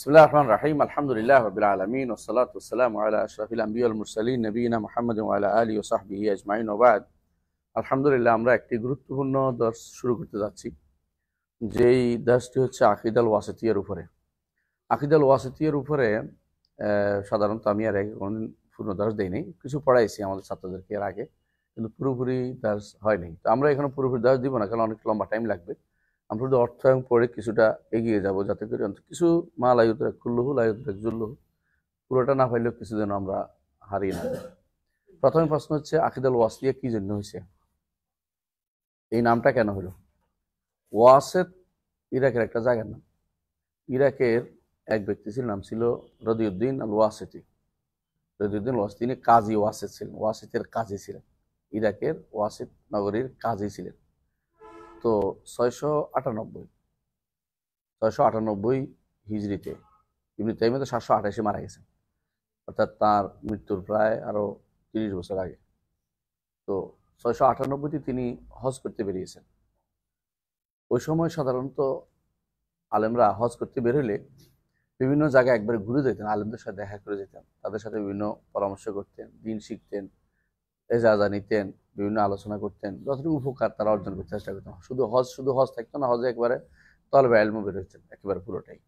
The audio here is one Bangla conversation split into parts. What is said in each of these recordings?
বিসমিল্লাহির রহমানির রহিম। আলহামদুলিল্লাহি রাব্বিল আলামিন ওয়াসসালাতু ওয়াসসালামু আলা আশরাফিল আমবিয়া ওয়াল মুরসালিন নবিয়িনা মুহাম্মাদিন ওয়া আলা আলিহি ওয়া সাহবিহি আজমাইন ওয়া বা'দ। আলহামদুলিল্লাহ, আমরা একটি গুরুত্বপূর্ণ দর্স শুরু করতে যাচ্ছি, যেই দর্সটি হচ্ছে আকীদাল ওয়াসিতিয়ার উপরে। আকীদাল ওয়াসিতিয়ার উপরে সাধারণত আমি আর আগে কোনোদিন পূর্ণ দর্স দেইনি, কিছু পড়াইছি আমাদের ছাত্রদেরকে এর আগে, কিন্তু পুরোপুরি দর্স হয়নি। তো আমরা এখানে পুরোপুরি দর্স দিব না, কারণ অনেক লম্বা টাইম লাগবে। আমরা শুধু অর্থায়ন পড়ে কিছুটা এগিয়ে যাব, যাতে করে অন্তত কিছু মা লা ইউদরাক কুল্লুহু লা ইউদরাক জুল্লুহু, পুরোটা না পাইলেও কিছু যেন আমরা হারিয়ে না যাই। প্রথমে প্রশ্ন হচ্ছে, আকীদাল ওয়াসিয়া কি জন্য হয়েছে? এই নামটা কেন হলো? ওয়াসেত ইরাকের একটা জায়গার নাম। ইরাকের এক ব্যক্তি ছিল, নাম ছিল রদিউদ্দিন আল ওয়াসিতি। রদিউদ্দিন ওয়াসিত, তিনি কাজী ওয়াসিত ছিলেন, ওয়াসিতের কাজী ছিলেন, ইরাকের ওয়াসিত নগরীর কাজী ছিলেন। তো 698 হিজরিতে, ইবনে তাইমিয়া তো 728 মারা গেছেন, অর্থাৎ তার মৃত্যুর প্রায় আরো 30 বছর আগে। তো 698তে তিনি হজ করতে বেরিয়েছেন। ওই সময় সাধারণত আলেমরা হজ করতে বের হলে বিভিন্ন জায়গায় একবার ঘুরে যেতেন, আলেমদের সাথে দেখা করে যেতেন, তাদের সাথে বিভিন্ন পরামর্শ করতেন, দিন শিখতেন, এজাজা নিতেন, বিভিন্ন আলোচনা করতেন, যতটুকু উপকার তারা অর্জন করতে চেষ্টা করতেন। শুধু হজ থাকতো না, হজে একবারে তলবে ইলমও বের হয়েছেন, একেবারে পুরোটাই।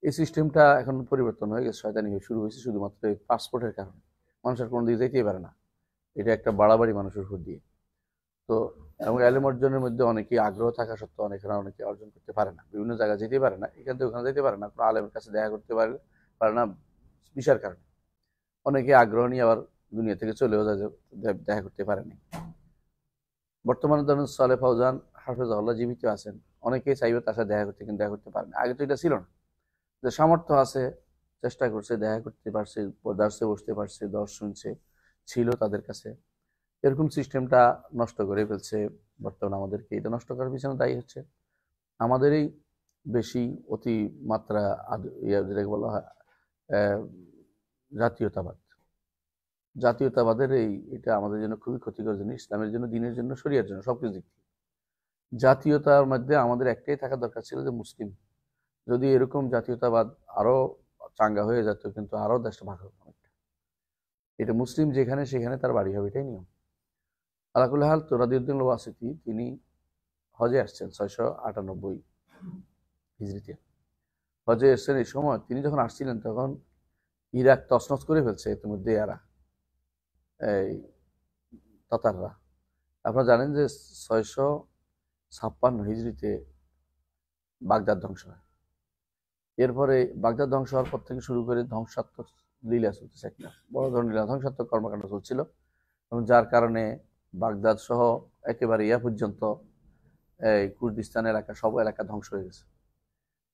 এই সিস্টেমটা এখন পরিবর্তন হয়ে গেছে, শয়তানি হয়ে শুরু হয়েছে শুধুমাত্র এই পাসপোর্টের কারণে। মানুষের কোনো দিকে যেতেই পারে না, এটা একটা বাড়াবাড়ি মানুষের উপর দিয়ে। তো এবং ইলম অর্জনের মধ্যে অনেকেই আগ্রহ থাকা সত্ত্বেও অনেকে অর্জন করতে পারে না, বিভিন্ন জায়গায় যেতে পারে না, এখান থেকে ওখানে যেতে পারে না, কোনো আলেমের কাছে দেখা করতে পারে না বিষয়ের কারণে। অনেকে আগ্রহ নিয়ে আবার দুনিয়া থেকে চলেও যায়, দেখা করতে পারেনি। বর্তমানে ধরেন সালেহ ফাউজান হাফেজাহুল্লাহ জীবিত আছেন, অনেকেই চাইবে তার সাথে দেখা করতে, কিন্তু দেখা করতে পারেন। আগে তো এটা ছিল না, যে সামর্থ্য আছে, চেষ্টা করছে, দেখা করতে পারছে, দার্সে বসতে পারছে, দর্শ শুনছে, ছিল তাদের কাছে। এরকম সিস্টেমটা নষ্ট করে ফেলছে বর্তমানে আমাদেরকে। এটা নষ্ট করার পিছনে দায়ী হচ্ছে আমাদেরই বেশি অতি মাত্রা যেটাকে বলা হয় জাতীয়তাবাদ। জাতীয়তাবাদের এটা আমাদের জন্য খুবই ক্ষতিকর জিনিস, ইসলামের জন্য, দিনের জন্য, শরিয়ার জন্য, সবকিছু দিক থেকে। জাতীয়তার মধ্যে আমাদের একটাই থাকা দরকার ছিল, যে মুসলিম। যদি এরকম জাতীয়তাবাদ আরো চাঙ্গা হয়ে যেত, কিন্তু আরো দেশটা ভাগ হতো অনেকটা। এটা মুসলিম যেখানে সেখানে তার বাড়ি হবে, এটাই নিয়ম। আলাকুল হাল, তো রাদিউদ্দিন ওয়াসিতি তিনি হজে আসছেন 698 হিজরিতে। হজে এসছেন, এই সময় তিনি যখন আসছিলেন তখন ইরাক তছনছ করে ফেলছে ইতিমধ্যে এই তাতাররা। আপনারা জানেন যে 656 হিজরিতে বাগদাদ ধ্বংস হয়। এরপরে বাগদাদ ধ্বংস হওয়ার পর থেকে শুরু করে ধ্বংসাত্মক লীলা চলতেছে, একটা বড় ধরনের লীলা, ধ্বংসাত্মক কর্মকাণ্ড চলছিল, এবং যার কারণে বাগদাদ সহ একেবারে পর্যন্ত এই কুর্দিস্তান এলাকা, সব এলাকা ধ্বংস হয়ে গেছে।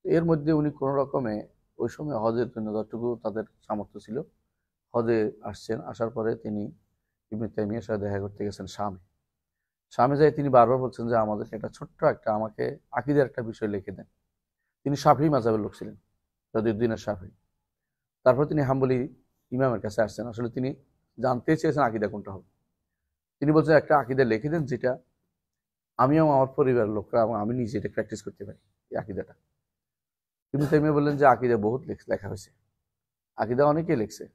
এর মধ্যে উনি কোনো রকমে ওই সময় হজের জন্য যতটুকু তাদের সামর্থ্য ছিল, হজে আসছেন। আসার পরে তিনি ইবনে তাইমিয়ার সাথে দেখা করতে গেছেন শামে। শামে যাই তিনি বারবার বলছেন যে আমাদেরকে আমাকে আকীদার একটা বিষয় লিখে দেন। তিনি শাফিঈ মাযহাবের লোক ছিলেন, রদিউদ্দিনের শাফিঈ। তারপর তিনি হাম্বলি ইমামের কাছে আসছেন, আসলে তিনি জানতে চেয়েছেন আকীদা কোনটা হবে। তিনি বলছেন একটা আকীদা লিখে দেন, যেটা আমিও আমার পরিবারের লোকরা এবং আমি নিজে এটা প্র্যাকটিস করতে পারি, এই আকীদাটা। ইবনে তাইমিয়া বললেন যে আকীদা বহুত লেখা হয়েছে, আকীদা অনেকেই লিখছে,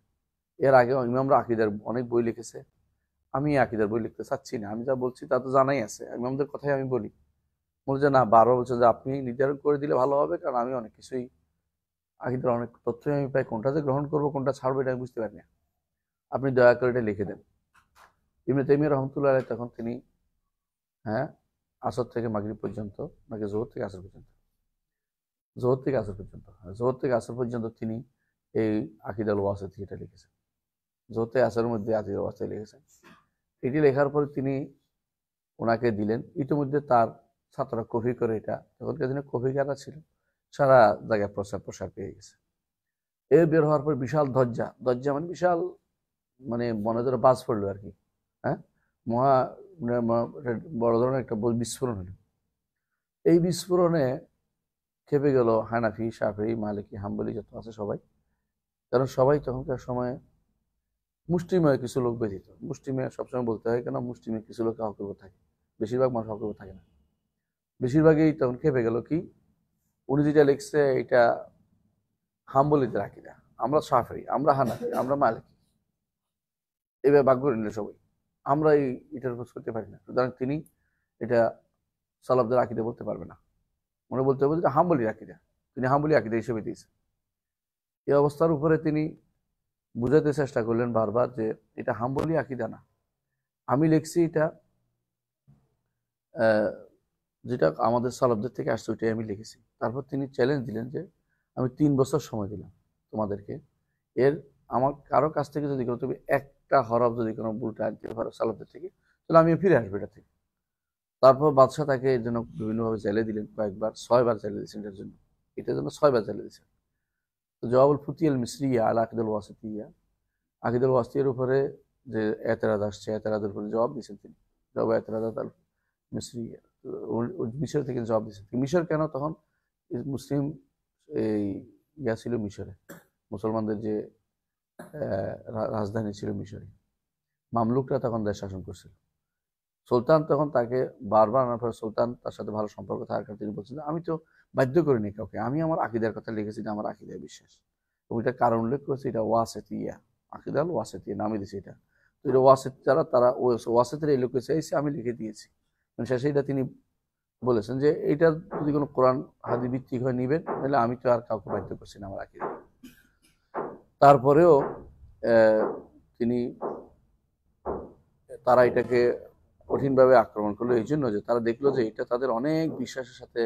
এর আগে ইমামরা আকীদার অনেক বই লিখেছে, আমি আকীদার বই লিখতে চাচ্ছি না, আমি যা বলছি তা তো জানাই আছে, ইমামদের কথাই আমি বলি। বলছে না, বারবার বলছে যে আপনি নির্ধারণ করে দিলে ভালো হবে, কারণ আমি অনেক কিছুই, আকীদার অনেক তথ্যই আমি পাই, কোনটা যে গ্রহণ করবো কোনটা ছাড়বো এটা আমি বুঝতে পারি না, আপনি দয়া করে এটা লিখে দেন। ইবনে তাইমিয়া রহমতুল্লাহ আলাইহি তখন তিনি, হ্যাঁ, আসর থেকে মাগরিব পর্যন্ত, নাকি জোহর থেকে আসর পর্যন্ত, জোহর থেকে আসর পর্যন্ত তিনি এই আকীদাল ওয়াসিতি এটা লিখেছেন। জোহর থেকে আসরের মধ্যে আকীদাল ওয়াসিতি লিখেছেন। এটি লেখার পরে তিনি ওনাকে দিলেন। ইতিমধ্যে তার ছাত্ররা কপি করে, এটা তখনকার দিনে কপি কারা ছিল, সারা জায়গায় প্রসার পেয়ে গেছে। এর বের হওয়ার পর বিশাল দরজা মানে বিশাল, মানে মনে ধরে বাজ পড়লো আর কি, হ্যাঁ, মহা বড় ধরনের একটা বিস্ফোরণ হলো। এই বিস্ফোরণে খেপে গেল হানাফি, শাফিঈ, মালিকি, হাম্বলি যত আছে সবাই। কারণ সবাই তখনকার সময় মুষ্টিমেয় কিছু লোক ব্যতীত, মুষ্টিমেয় সবসময় বলতে হয়, কেন মুষ্টিমেয় কিছু লোক হকের উপর থাকে, বেশিরভাগ মানুষ হকের উপর থাকে না। বেশিরভাগই তখন খেপে গেল, কি উনি যেটা লিখছে এটা হাম্বলিদের আকিদা, আমরা শাফেঈ, আমরা হানাফি, আমরা মালিকি, এইভাবে ভাগ করে নিলে সবাই। আমরা এটার খোঁজ করতে পারি না, সুতরাং তিনি এটা সালাফদের আকিদা বলতে পারবে না, মনে বলতে হবে যে হাম্বলির আকিদা, তিনি হাম্বলি আকিদা হিসেবে দিয়েছেন। এই অবস্থার উপরে তিনি বুঝাতে চেষ্টা করলেন বারবার যে এটা হাম্বলি আকিদা না, আমি লিখছি এটা যেটা আমাদের সালাফদের থেকে আসছে ওইটাই আমি লিখেছি। তারপর তিনি চ্যালেঞ্জ দিলেন যে আমি 3 বছর সময় দিলাম তোমাদেরকে, এর আমার কারো কাছ থেকে যদি কোনো তুমি একটা হরফ যদি কোনো ভুলটা আনতে পারো সালাফদের থেকে, তাহলে আমি ফিরে আসবো এটা থেকে। তারপর বাদশাহ তাকে এর জন্য বিভিন্নভাবে জেলে দিলেন, কয়েকবার 6 বার জেলে দিয়েছেন এটার জন্য, এটার জন্য 6 বার জেলে দিয়েছেন। তো জওয়াবুল ফুতিয়াল মিসরিয়া আল আকিদুল ওয়াসিতিয়া, আকিদুল ওয়াসিয়ার উপরে যে এতরাজ আসছে, এতরাজের উপরে জবাব দিয়েছেন তিনি, জবাব এতরাজ আল মিসরিয়া, মিশর থেকে জবাব দিয়েছেন। মিশর কেন? তখন মুসলিম এই ইয়া ছিল মিশরে, মুসলমানদের যে রাজধানী ছিল মিশরে, মামলুকরা তখন দেশ শাসন করছিল। সুলতান তখন তাকে বারবার আনার পরে সুলতান তার সাথে ভালো সম্পর্ক থাকার কারণে তিনি বলছিলেন আমি তো বাধ্য করিনি কাউকে, আমি আমার আকিদার কথা লিখেছি, আমার আকিদায় বিশ্বাস। এবং এটা কারণ উল্লেখ করেছে, এটা ওয়াসেতিয়া, আকিদাল ওয়াসেতিয়া নামে দিয়েছে এটা। তো এটা ওয়াসেত যারা তারা ওয়াসেতের এই লোকে চাইছে, আমি লিখে দিয়েছি। শেষে এটা তিনি বলেছেন যে এটা যদি কোনো কোরআন হাদিস ভিত্তিক হয় নিবেন, তাহলে আমি তো আর কাউকে বাধ্য করছি না আমার আকিদা। তারপরেও তিনি তারা এটাকে কঠিনভাবে আক্রমণ করলো এই জন্য যে তারা দেখলো যে এটা তাদের অনেক বিশ্বাসের সাথে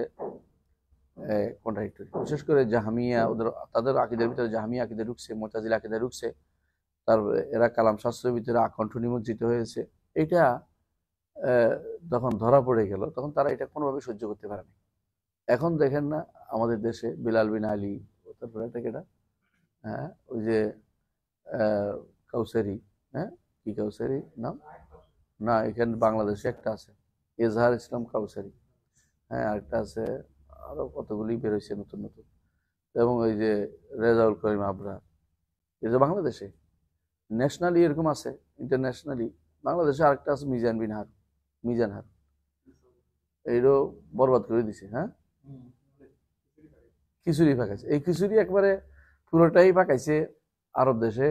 কন্ট্রাডিক্টরি। বিশেষ করে জাহামিয়া, তাদের আকিদের ভিতরে জাহামিয়া আকিদা ঢুকছে, মুতাজিলা আকিদা ঢুকছে, তারপরে এরা কালাম শাস্ত্রের ভিতরে আকণ্ঠ নিমজ্জিত হয়েছে। এটা যখন ধরা পড়ে গেল তখন তারা এটা কোনোভাবে সহ্য করতে পারেনি। এখন দেখেন না আমাদের দেশে বিলাল বিন আলী, তারপরে এটাকে এটা হ্যাঁ ওই যে কাউসারি, হ্যাঁ কি কাউসারি নাম না, এখানে বাংলাদেশে একটা আছে এজাহার ইসলাম কাউসারি, হ্যাঁ আরেকটা আছে, আরো কতগুলি বেরোইছে নতুন নতুন, এবং ওই যে রেজাউল করিম আবরার, এই যে বাংলাদেশে ন্যাশনালি এরকম আছে, ইন্টারন্যাশনালি বাংলাদেশে আরেকটা আছে মিজান বিন হার, মিজান হার, এইটাও বরবাদ করে দিছে। হ্যাঁ খিচুড়ি পাকাইছে, এই খিচুড়ি একবারে পুরোটাই পাকাইছে আরব দেশে,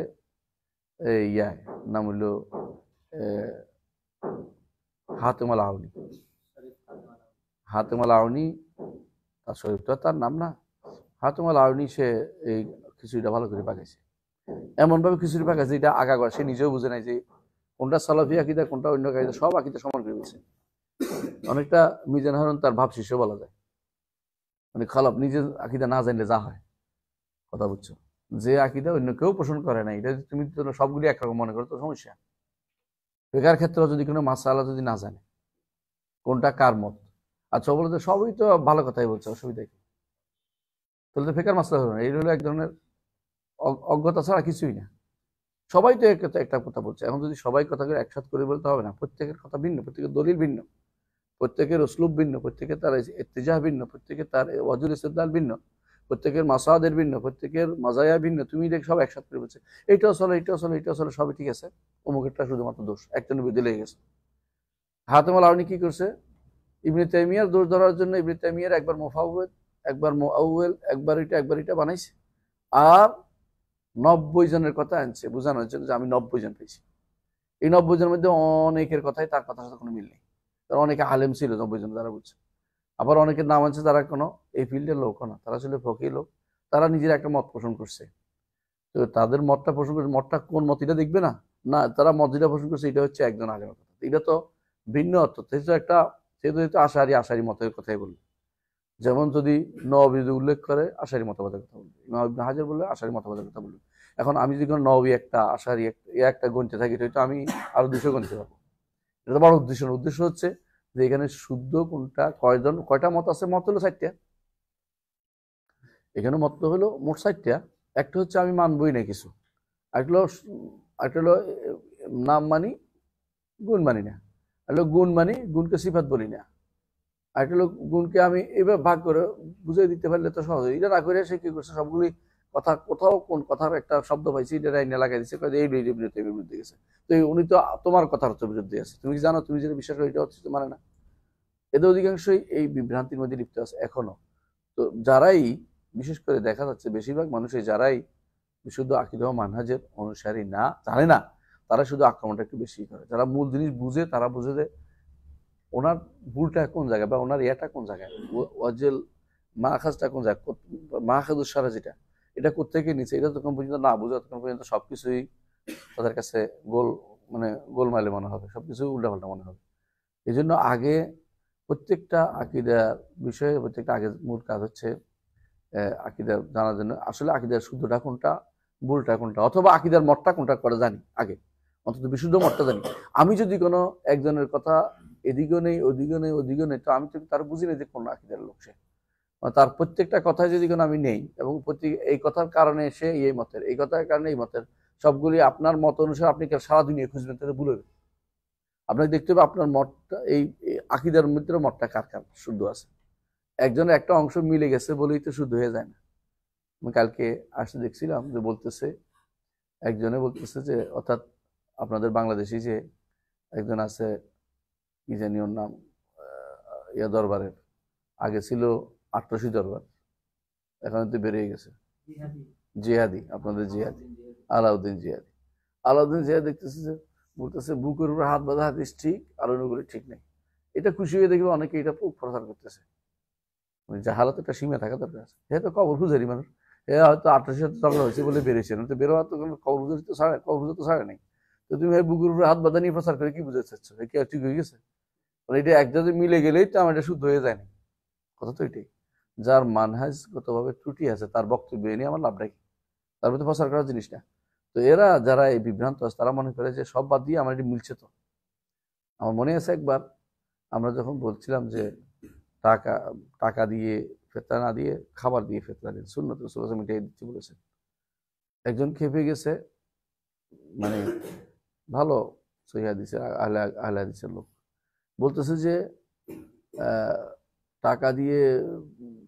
ইয়ায় নাম হইল হাতেম আল আউনি, হাতেম আল আউনি, তার শরীফটা তার নাম না, হাতেম আল আউনি, সে এই খিচুড়িটা ভালো করে পাকাইছে, এমন ভাবে খিচুড়ি পাকাইছে এটা আগা করা সে নিজেও বুঝে নাই যে কোনটা সালাফি আকিদা কোনটা অন্য আকিদা, সব আকিদা সমান করে বলছে। অনেকটা মিজান হারুন তার ভাব শিষ্য বলা যায়, মানে খালাপ নিজের আকিদা না জানলে যা হয়, কথা বুঝছো, যে আকিদা অন্য কেউ পোষণ করে না, এটা তুমি সবগুলি একরকম মনে করো তো সমস্যা। ফিকার ক্ষেত্রে যদি কোনো মাসালা যদি না জানে কোনটা কার মত, আচ্ছা বলে তো সবই তো ভালো কথাই বলছে, অসুবিধা কি, তাহলে তো ফিকার মাসলা হবে না। এই হলো এক ধরনের অজ্ঞতা ছাড়া কিছুই না। সবাই তো একটা কথা বলছে, এখন যদি সবাই কথা করে একসাথে করে বলতে হবে না, প্রত্যেকের কথা ভিন্ন, প্রত্যেকের দলিল ভিন্ন, প্রত্যেকের উসলুব ভিন্ন, প্রত্যেকের তার ইত্তিজাহ ভিন্ন, প্রত্যেকের তার ওয়াজুল ইস্তেদলাল ভিন্ন, প্রত্যেকের মাসাদের ভিন্ন, প্রত্যেকের মাজায়া ভিন্ন, তুমি দেখ সব একসাথে করে বলছে এইটাও চলো এইটাও চলো এইটাও চলো, সবই ঠিক আছে, অমুকেরটা শুধুমাত্র দোষ, একজনের বিরুদ্ধে লেগে গেছে। হাতেম আল আউনি কি করছে, ইবনে তাইমিয়ার দোষ ধরার জন্য ইবনে তাইমিয়ার একবার মুফাওয়েদ, একবার মুআউয়েল, একবার এটা বানাইছে, আর 90 জনের কথা আনছে বোঝানোর জন্য যে আমি 90 জন পেয়েছি। এই 90 জনের মধ্যে অনেকের কথাই তার কথার সাথে কোনো মিল নেই, কারণ অনেকে আলেম ছিল 90 জন তারা বুঝছে, আবার অনেকের নাম আছে তারা কোনো এই ফিল্ডের লোক না, তারা ছিল ফকি লোক, তারা নিজের একটা মত পোষণ করছে। তো তাদের মতটা পোষণ করছে, মতটা কোন মত এটা দেখবে না, না তারা মত যেটা পোষণ করছে এটা হচ্ছে একজন আলেমের কথা, এটা তো ভিন্ন অর্থ, সেহেতু আশারি মতের কথাই বলবে। যেমন যদি নবী উল্লেখ করে আশারি মতবাদের কথা বলবে, ইমাম ইবনে হাজার বললে আশারি মতবাদের কথা বলবে। এখন আমি যদি কোনো নবী একটা আশারি একটা গণতে থাকি, তো আমি আরো 200 গণতে পারবো। এটা তো বড় উদ্দেশ্য হচ্ছে যে এখানে শুদ্ধ কোনটা, কয়টা মত আছে, মত হলো 4টা, এখানে মত হলো মোট 4টা। একটা হচ্ছে আমি মানবই না কিছু, একটা হলো নাম মানি গুণ মানি না, একটা হলো গুণ মানি গুণকে সিফাত বলি না, আরেকটা হলো গুণকে আমি এবার ভাগ করে বুঝিয়ে দিতে পারলে তো সহজ। এটা না করে সে কি করছে, সবগুলি কথা কোথাও কোন কথার একটা শব্দ পাইছি এটা এনে লাগাই দিচ্ছে, এই বিরুদ্ধে গেছে, তো উনি তো তোমার কথার তো বিরুদ্ধে আছে, তুমি জানো, তুমি যেটা বিশ্বাস করো এটা হচ্ছে মানে না। এদের অধিকাংশই এই বিভ্রান্তির মধ্যে লিপ্ত আছে এখনো। তো যারাই বিশেষ করে দেখা যাচ্ছে বেশিরভাগ মানুষই যারাই বিশুদ্ধ আকীদা ও মানহাজের অনুসারী না, জানে না, তারা শুধু আক্রমণটা একটু বেশি করে। যারা মূল জিনিস বুঝে তারা বুঝে যে ওনার ভুলটা কোন জায়গায় বা ওনার ইয়েটা কোন জায়গায়, ওয়াজেল মাখাজটা কোন জায়গায়, মাখাজুস সারা যেটা, এটা কোত্থেকে নিচ্ছে, এটা যতক্ষণ পর্যন্ত না বুঝে ততক্ষণ পর্যন্ত সবকিছুই তাদের কাছে গোল, মানে গোলমালে মনে হবে, সবকিছু উল্টাপাল্টা মনে হবে। এই জন্য আগে প্রত্যেকটা আকীদার বিষয়ে প্রত্যেকটা আগে মূল কাজ হচ্ছে আকীদার জানার জন্য আসলে আকীদার শুদ্ধটা কোনটা, ভুলটা কোনটা, অথবা আকীদার মতটা কোনটা করে জানি আগে, অন্তত বিশুদ্ধ মতটা জানি। আমি যদি কোনো একজনের কথা এদিকেও নেই ওদিকেও নেই ওদিকেও নেই, তো আমি তো তার বুঝি না যে কোন আকীদার লোক সে। তার প্রত্যেকটা কথায় যদি কোনো আমি নেই এবং এই কথার কারণে সে এই মতের, এই কথার কারণে এই মতের, সবগুলি আপনার মত অনুসারে আপনি সারা দুনিয়া খুঁজবেন, তাহলে ভুল হবে। আপনাকে দেখতে হবে আপনার মতটা, এই আকীদার মধ্যে মতটা কার কার শুদ্ধ আছে। একজনের একটা অংশ মিলে গেছে বলেই তো শুদ্ধ হয়ে যায় না। আমি কালকে আসতে দেখছিলাম যে বলতেছে, একজনে বলতেছে যে, অর্থাৎ আপনাদের বাংলাদেশি যে একজন আছে, কি জানি ওর নাম, ইয়া দরবারের, আগে ছিল ৮৮ দরবার, এখন তো বেরিয়ে গেছে, জিহাদি, আপনাদের জিহাদি, আলাউদ্দিন জিহাদি। আলাউদ্দিন জিহাদি দেখতেছে যে বলতেছে বুকের উপরে হাত বাঁধা হাদিস ঠিক, আর অন্যগুলো ঠিক নেই। এটা খুশি হয়ে দেখবে অনেকে এটা প্রচার করতেছে। জাহালাত একটা সীমা থাকা দরকার আছে। যেহেতু কবর পূজারি মানুষ, এ হয়তো ৮৮ সাথে ঝগড়া হয়েছে বলে বেরিয়েছে, তো বেরোয়া তো কবর পূজারি তো ছাড়ে, কবর পূজা তো ছাড়ে নাই। তো তুমি বুকের উপরে হাত বাঁধা নিয়ে প্রচার করে কি বুঝাতে চাচ্ছ, কি আর ঠিক হয়ে গেছে? মানে এটা একসাথে মিলে গেলেই তো আমার এটা শুদ্ধ হয়ে যায় না। কথা তো এটাই, যার মানহাজগতভাবে ত্রুটি আছে তার বক্তব্য নিয়ে আমার লাভটা কি, তার মধ্যে প্রচার করার জিনিসটা। তো এরা যারা এই বিভ্রান্ত আছে তারা মনে করে যে সব বাদ দিয়ে আমার এটি মিলছে। তো আমার মনে আছে একবার আমরা যখন বলছিলাম যে টাকা টাকা দিয়ে ফেতরা না দিয়ে খাবার দিয়ে ফেতরা দিন, সুন্নত রাসূলুল্লাহ মিটাই দিচ্ছি বলেছেন। একজন খেপে গেছে, মানে ভালো সহিহ হাদিসের আহলে হাদিসের লোক, বলতেছে যে টাকা দিয়ে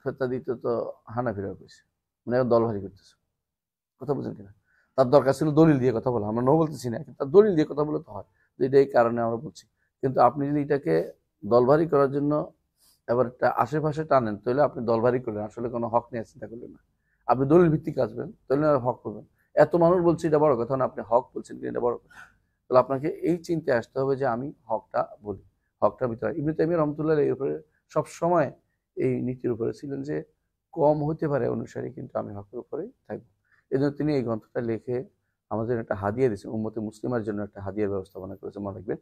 ফেতরা দিতে তো হানাফিরা কইছে, মানে দল ভারী করতেছে। কথা বুঝেন কিনা? তার দরকার ছিল দলিল দিয়ে কথা বলা, আমরা নো বলতেছি না, কিন্তু তার দলিল দিয়ে কথা বলে তো হয়, যে এটা এই কারণে আমরা বলছি। কিন্তু আপনি যদি এটাকে দলভারী করার জন্য এবার একটা আশেপাশে টানেন, তাহলে আপনি দলভারী করলেন, আসলে কোনো হক নিয়ে চিন্তা করলেন না। আপনি দলিল ভিত্তিক আসবেন, তাহলে হক করবেন। এত মানুষ বলছে এটা বড় কথা না, আপনি হক বলছেন কিনা এটা বড় কথা। তাহলে আপনাকে এই চিন্তায় আসতে হবে যে আমি হকটা বলি, হকটার ভিতরে। ইবনে তাইমিয়া রাহমাতুল্লাহ এর উপরে সবসময় এই নীতির উপরে ছিলেন যে কম হতে পারে অনুসারী, কিন্তু আমি হকের উপরেই থাকবো। এই জন্য তিনি এই গ্রন্থটা লিখে আমাদের একটা হাদিয়া দিয়েছেন, উম্মতে মুসলিমার জন্য একটা হাদিয়ার ব্যবস্থাপনা করেছেন। মনে রাখবেন,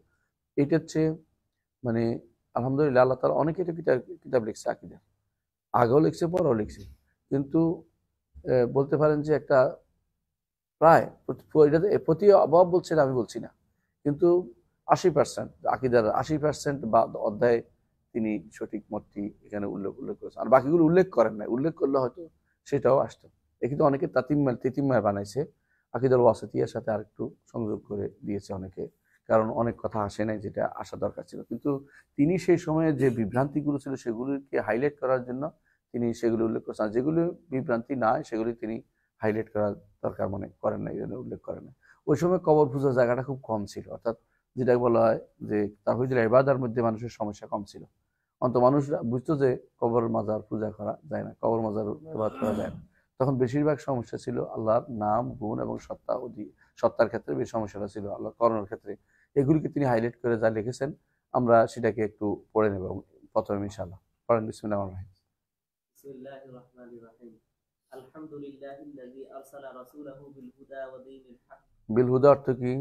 এটা হচ্ছে মানে আলহামদুলিল্লাহ আল্লাহ তাআলা অনেকে এটা কিতাব লিখছে আকীদা, আগেও লিখছে পরেও লিখছে, কিন্তু বলতে পারেন যে একটা প্রায় এটাতে প্রতি অভাব বলছেন আমি বলছি না, কিন্তু ৮০% আকীদার ৮০% বা অধ্যায়ে তিনি সঠিক মতটি এখানে উল্লেখ করেছেন, আর বাকিগুলো উল্লেখ করেন নাই। উল্লেখ করলে হয়তো সেটাও আসতো। এ কিন্তু অনেকে তেতিম্মায় বানাইছে, আকীদার ওয়াসিতিয়ার সাথে আরেকটু সংযোগ করে দিয়েছে অনেকে, কারণ অনেক কথা আসে নাই যেটা আসা দরকার ছিল। কিন্তু তিনি সেই সময়ে যে বিভ্রান্তিগুলো ছিল সেগুলিকে হাইলাইট করার জন্য তিনি সেগুলো উল্লেখ করেছেন, যেগুলো বিভ্রান্তি নয় সেগুলি তিনি হাইলাইট করার দরকার মনে করেন না, এই জন্য উল্লেখ করেন না। ওই সময় কবর পূজার জায়গাটা খুব কম ছিল, অর্থাৎ যেটা বলা হয় যে তাওহীদুল ইবাদার মধ্যে মানুষের সমস্যা কম ছিল। অন্ত মানুষরা বুঝতো যে কবর মাজার পূজা করা যায় না, কবর মাজার ইবাদত করা যায় না। তখন বেশিরভাগ সমস্যা ছিল আল্লাহর নাম, গুণ এবং সত্তার ক্ষেত্রে বেশি সমস্যাটা ছিল, আল্লাহ করণের ক্ষেত্রে। এগুলিকে তিনি হাইলাইট করে যা লিখেছেন, আমরা সেটাকে একটু পড়ে নেব প্রথমে ইনশাআল্লাহ। পড়েন। বিসমিল্লাহির রহমানির রহিম। বিসমিল্লাহির রহমানির রহিম। আলহামদুলিল্লাহিল্লাযী আরসালা রাসূলাহু বিল হুদা ওয়া দীনিল হক। বিল হুদা অর্থ কি?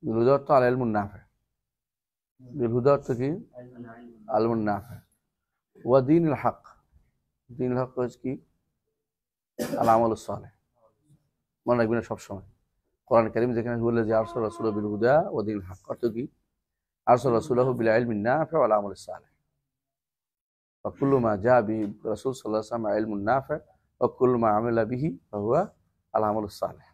বিল হুদা অর্থ আল ইলমুন নাফি। বিল হুদা অর্থ কি? আল ইলমুন নাফি। ওয়া দীনিল হক, দীনুল হক হচ্ছে কি? আল আমালুস সালেহ। মনে রাখবেন সবসময়, কোরআন কারীম যেখানে বলে যে আরসালা রাসূলাহু বিল হুদা ওয়া দীনিল হক, অর্থ কি? আরসালা রাসূলাহু বিল ইলমিন নাফি ওয়া আল আমালিস সালেহ। ফাকুল্লু মা জা বি রাসূল সাল্লাল্লাহু আলাইহি ওয়াসাল্লাম ইলমুন নাফি ওয়া কুল্লু মা আমিলা বিহি ফাহুয়া আল আমালুস সালেহ।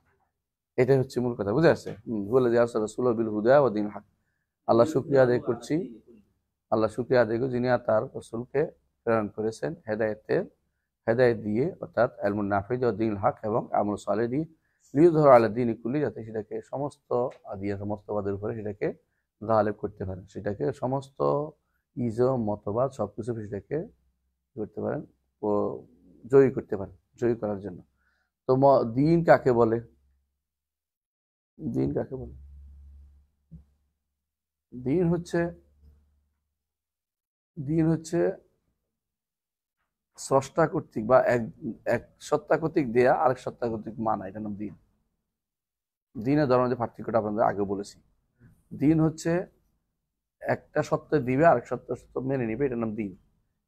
এটাই হচ্ছে মূল কথা, বুঝে আসছে? বলে যে আরসালা রাসূলাহু বিল হুদা ওয়া দীনিল হক। আল্লাহ শুকরিয়া আদায় করছি, আল্লাহ শুকরিয়া আদায় করি যিনি তার রাসূলকে প্রেরণ করেছেন হেদায়েত দিয়ে, অর্থাৎ ইলমুন নাফি ও দীনুল হক এবং আমল সালেহ দিয়ে, লিইয়ুযহিরা আলা দীনি কুল্লি, যাতে সেটাকে সমস্ত সমস্তবাদের উপরে সেটাকে গালিব করতে পারেন, সেটাকে সমস্ত ইজম মতবাদ সবকিছু সেটাকে করতে পারেন ও জয়ী করতে পারেন, জয়ী করার জন্য। তো দিন কাকে বলে? দিন কাকে বলে? দিন হচ্ছে স্রষ্টা কর্তৃক বা এক সত্তা কর্তৃক দেয়া আরেক সত্তা কর্তৃক মানা, এটা নাম দিন। দিনের ধর্মের যে পার্থক্যটা আপনাদের আগে বলেছি, দিন হচ্ছে একটা সত্তা দিবে আরেক সত্তা মেনে নিবে, এটার নাম দিন।